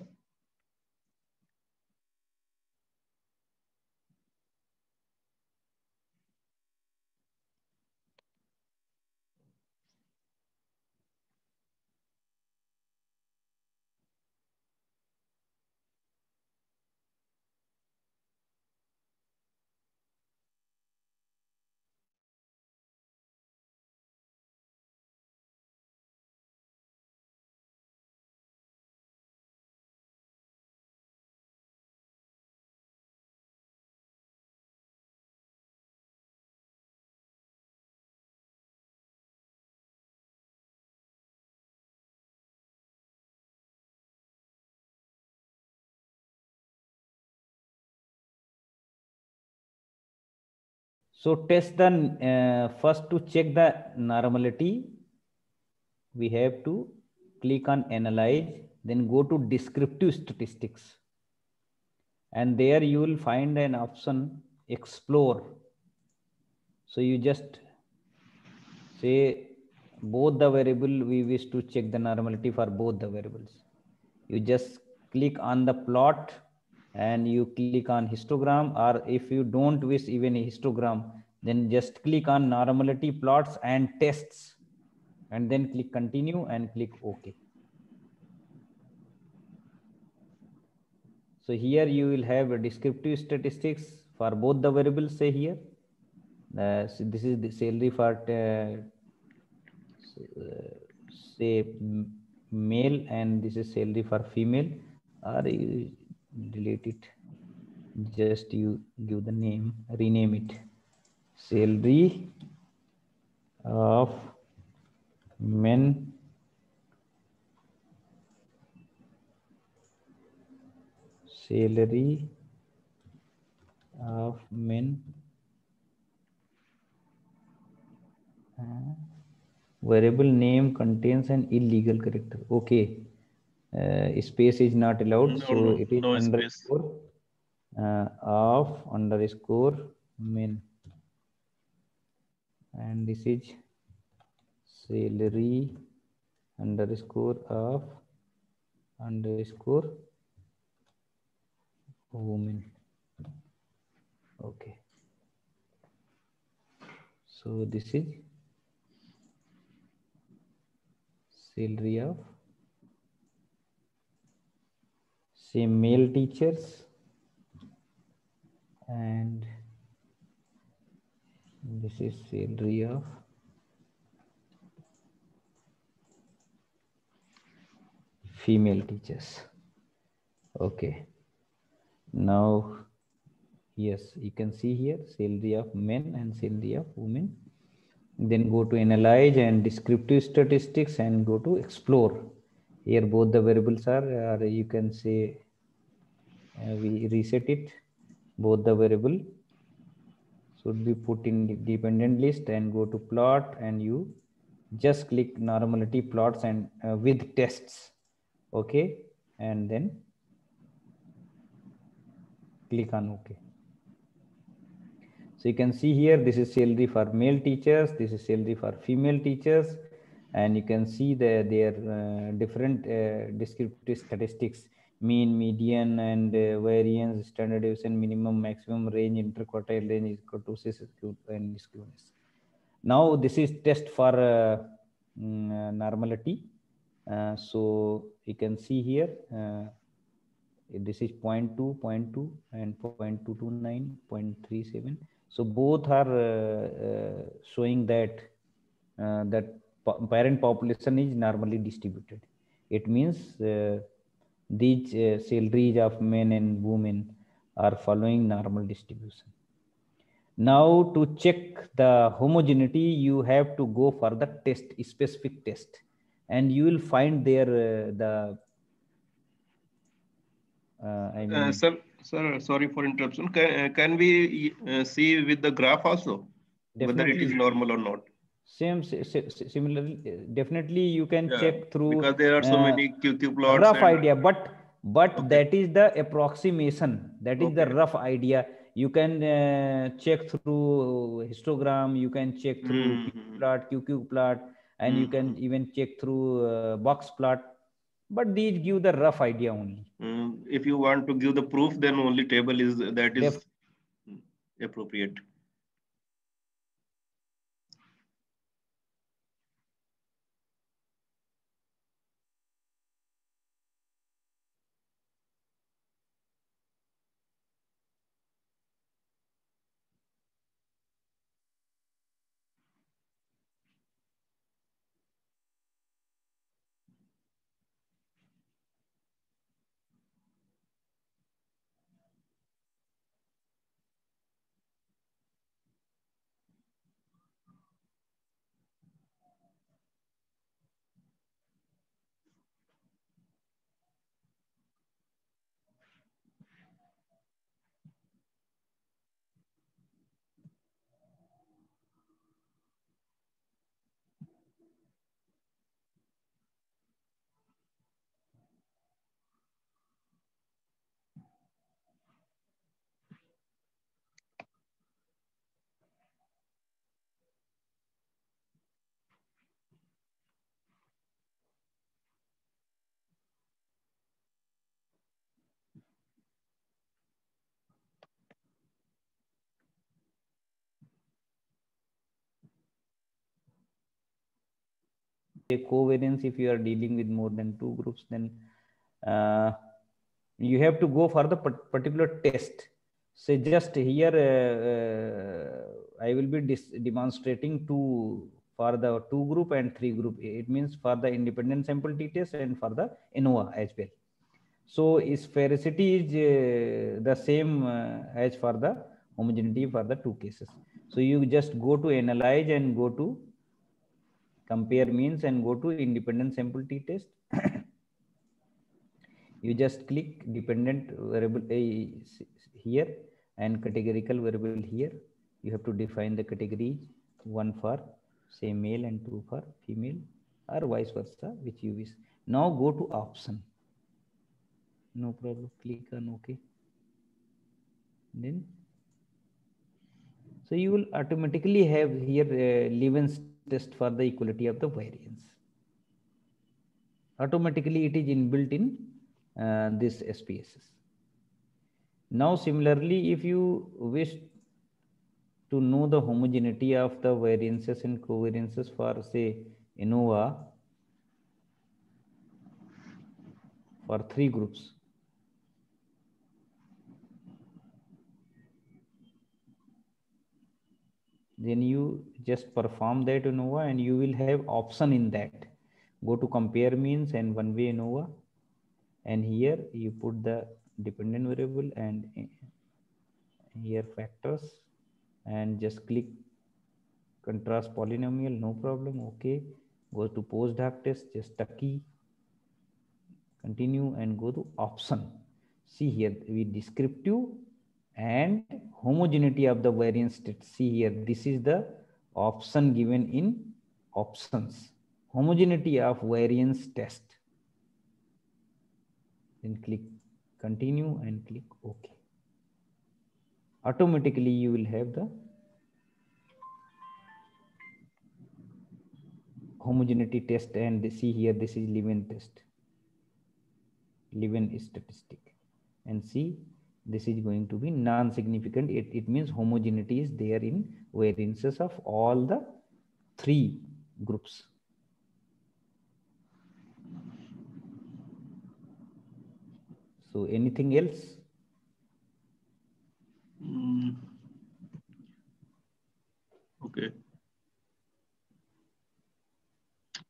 So test the first to check the normality. We have to click on analyze, then go to descriptive statistics. And there you will find an option explore. So you just say both the variable we wish to check the normality for both the variables. You just click on the plot and you click on histogram, or if you don't wish even a histogram, then just click on normality, plots and tests, and then click continue and click OK. So here you will have a descriptive statistics for both the variables. Say here, so this is the salary for say male, and this is salary for female, or you delete it, just you give the name, rename it, salary of men salary of men variable name contains an illegal character. Okay, space is not allowed, so it is
no
underscore of underscore men, and this is salary underscore of underscore women. Okay, so this is salary of say male teachers, and this is salary of female teachers. Okay, now yes, you can see here salary of men and salary of women. Then go to analyze and descriptive statistics and go to explore. Here both the variables are, or you can say we reset it, both the variable should be put in the dependent list, and go to plot and you just click normality plots and with tests. Okay, and then click on OK. So you can see here, this is salary for male teachers, this is salary for female teachers, and you can see their different descriptive statistics, mean, median, and variance, standard deviation, minimum, maximum, range, interquartile range is equal to and skewness. Now this is test for normality. So you can see here, this is 0.2, 0.2, and 0.229, 0.37. So both are showing that that parent population is normally distributed. It means these salaries of men and women are following normal distribution. Now to check the homogeneity, you have to go for the test, specific test, and you will find there the I mean,
sir, sorry for interruption. Can we see with the graph also whether it is normal or not?
Similarly, definitely you can check through,
because there are so many QQ plots.
Rough idea, but okay, that is the approximation. That is the rough idea. You can check through histogram. You can check through QQ plot, and you can even check through box plot. But these give the rough idea only.
If you want to give the proof, then only table is appropriate.
A covariance, if you are dealing with more than two groups, then you have to go for the particular test. So just here I will be demonstrating for the 2 group and 3 group. It means for the independent sample t-test and for the ANOVA as well. So sphericity is the same as for the homogeneity for the 2 cases. So you just go to analyze and go to compare means and go to independent sample t-test. You just click dependent variable here and categorical variable here. You have to define the categories, 1 for say male and 2 for female, or vice versa, which you wish. Now go to option. No problem. Click on OK. Then so you will automatically have here Levens test for the equality of the variance. Automatically it is inbuilt in this SPSS. Now similarly, if you wish to know the homogeneity of the variances and covariances for say ANOVA for 3 groups, then you just perform that ANOVA and you will have option in that. Go to compare means and one way ANOVA, and here you put the dependent variable and here factors and just click contrast polynomial, no problem. Okay, go to post hoc test, just a key, continue and go to option. See here we descriptive and homogeneity of the variance state. See here, this is the option given in options, homogeneity of variance test. Then click continue and click OK. Automatically you will have the homogeneity test, and see here this is Levin test, Levin statistic, and see this is going to be non-significant. It means homogeneity is there in variances of all the 3 groups. So anything else?
Okay.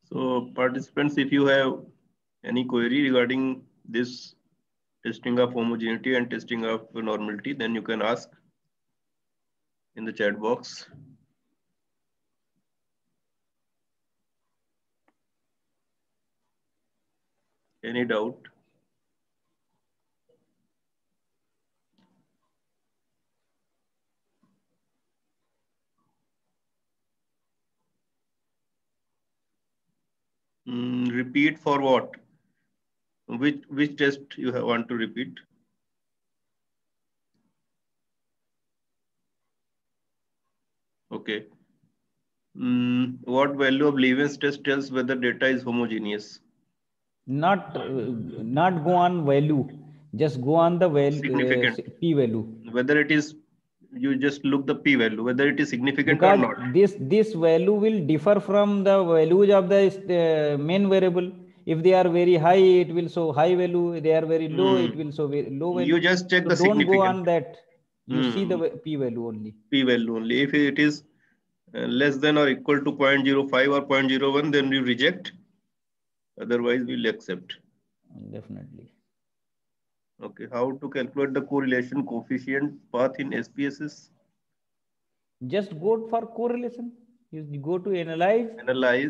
So participants, if you have any query regarding this testing of homogeneity and testing of normality, then you can ask in the chat box. Any doubt? Repeat for what? Which test you want to repeat? Okay. What value of Levens test tells whether data is homogeneous?
Not go on value, just go on the value,
significant
p value,
whether it is, you just look the p value whether it is significant
because
or not.
this value will differ from the values of the main variable. If they are very high, it will show high value. They are very low, it will show very low value.
You just check
so
the
don't go
significant
on that. You see the p value only.
P value only. If it is less than or equal to 0.05 or 0.01, then you reject. Otherwise, we'll accept.
Definitely.
Okay. How to calculate the correlation coefficient path in SPSS?
Just go for correlation. You go to analyze,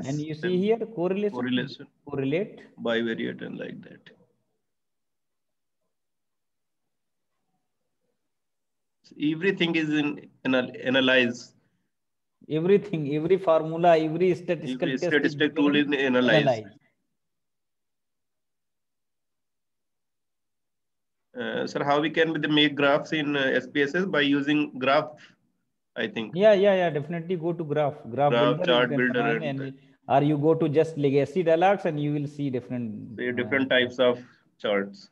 and you see here correlation. Correlate.
Bivariate and like that. So everything is in analyze.
Everything, every formula, every statistical test
statistic tool is analyze. Sir, how we can make graphs in SPSS? By using graph, I think.
Yeah, definitely go to graph builder,
chart
you can
builder,
and or you go to just legacy dialogs, and you will see different
types of charts.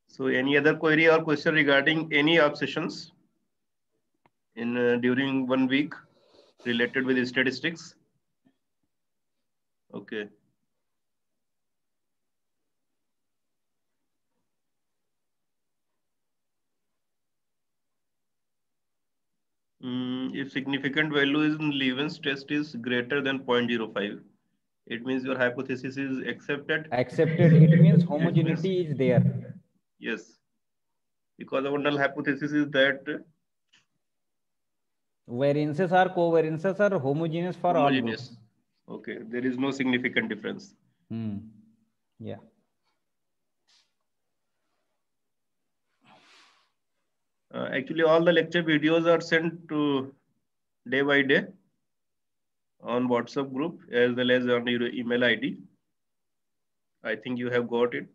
So any other query or question regarding any of sessions in during 1 week related with statistics? Okay. If significant value is in Levens test is greater than 0.05, it means your hypothesis is accepted.
It means homogeneity is there.
Yes, because our null hypothesis is that
variances or covariances are homogeneous for all groups.
Okay, there is no significant difference.
Yeah.
Actually, all the lecture videos are sent to day by day on WhatsApp group as well as on your email ID. I think you have got it.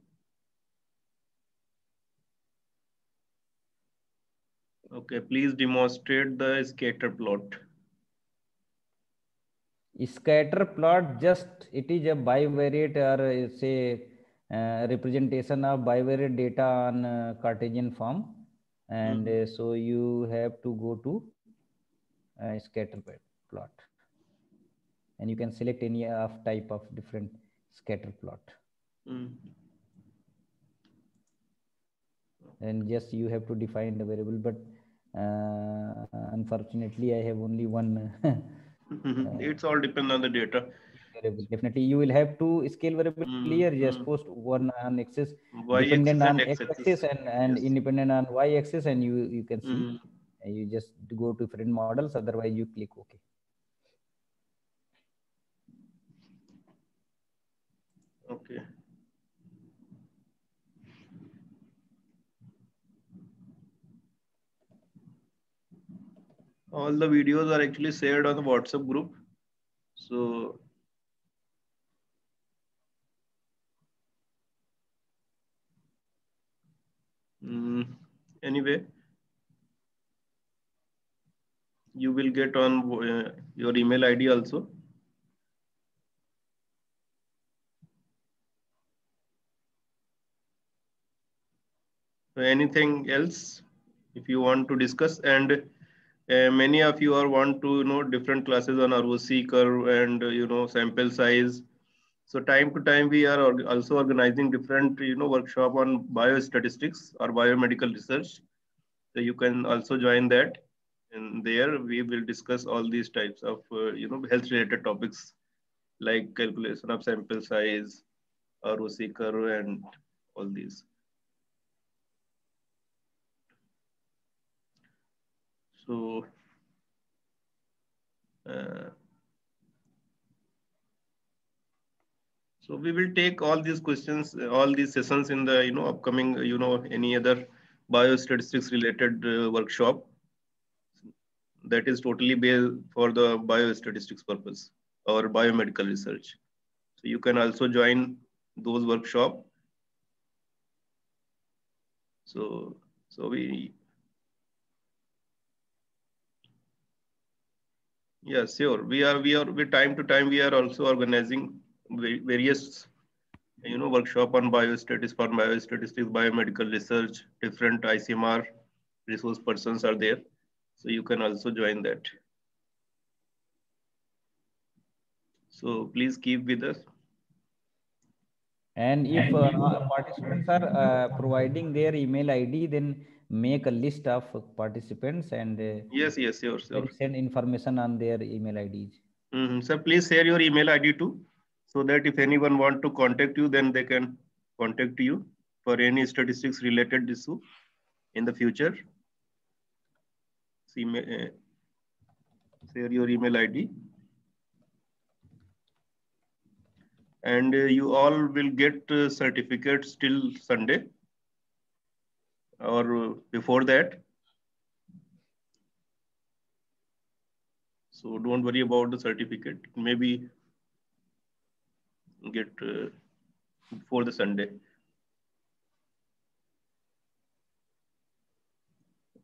Okay, please demonstrate the scatter plot.
Scatter plot, just it is a bivariate or say representation of bivariate data on Cartesian form, and so you have to go to scatter plot, and you can select any of type of different scatter plot. And just you have to define the variable, but unfortunately I have only one.
It's all depend on the data.
Definitely you will have to scale variable here. Just post one on axis dependent on x-axis and independent on y-axis, and you can see. You just go to different models, otherwise you click OK.
Okay. All the videos are actually shared on the WhatsApp group. So anyway, you will get on your email ID also. Anything else if you want to discuss? And many of you are want to know different classes on ROC curve and sample size. So time to time we are also organizing different workshop on biostatistics or biomedical research. So you can also join that, and there we will discuss all these types of health related topics like calculation of sample size, ROC curve, and all these. So so we will take all these questions, all these sessions in the upcoming any other biostatistics related workshop that is totally based for the biostatistics purpose or biomedical research. So you can also join those workshop. So we Yeah, sure. We with time to time, we are also organizing various, workshop on biostatistics, for biostatistics, biomedical research, different ICMR resource persons are there. So you can also join that. So please keep with us.
And if participants are providing their email ID, then make a list of participants and
yes, sure.
then send information on their email IDs.
Sir, please share your email ID too, so that if anyone want to contact you, then they can contact you for any statistics related issue in the future. Share your email ID. And you all will get certificates till Sunday or before that. So don't worry about the certificate. Maybe get before the Sunday.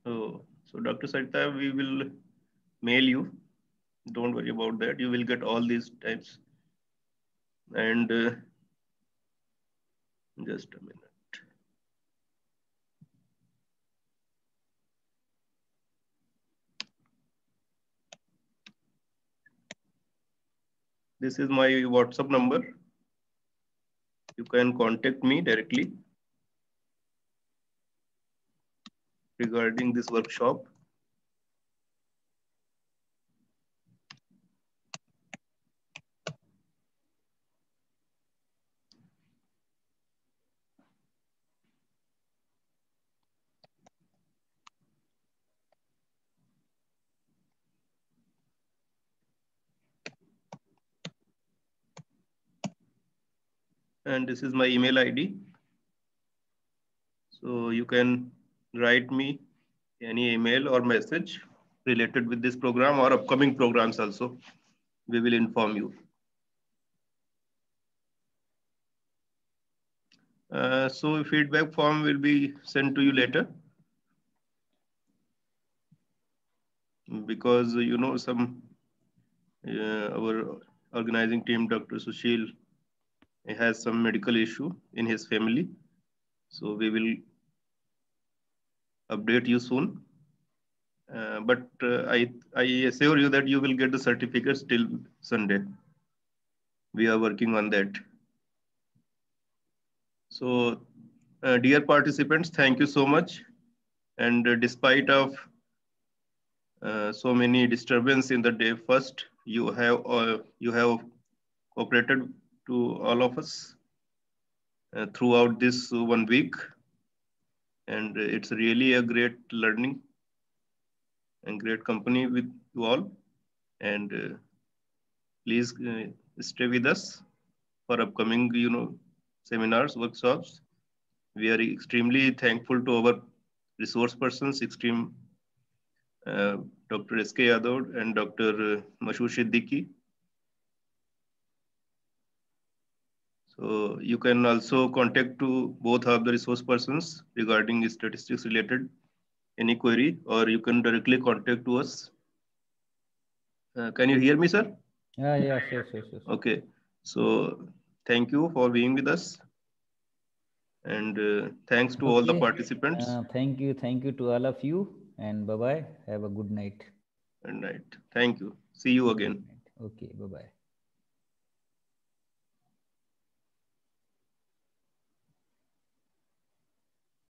So Dr. Sarita, we will mail you. Don't worry about that. You will get all these types. And just a minute. This is my WhatsApp number. You can contact me directly regarding this workshop. And this is my email ID. So you can write me any email or message related with this program or upcoming programs also. We will inform you. So feedback form will be sent to you later. Because, our organizing team, Dr. Sushil, has some medical issue in his family. So we will update you soon. But I assure you that you will get the certificates till Sunday. We are working on that. So, dear participants, thank you so much. And despite of so many disturbance in the day, first you have cooperated to all of us throughout this 1 week, and it's really a great learning and great company with you all. And please stay with us for upcoming, seminars, workshops. We are extremely thankful to our resource persons, Dr. S.K. Yadav and Dr. Mashur Siddiqui. So you can also contact to both of the resource persons regarding statistics related any query, or you can directly contact to us. Can you hear me, sir?
Yes.
Okay. So thank you for being with us. And thanks to all the participants.
Thank you to all of you, and bye-bye. Have a good night.
Good night. Thank you. See you again.
Okay, bye-bye.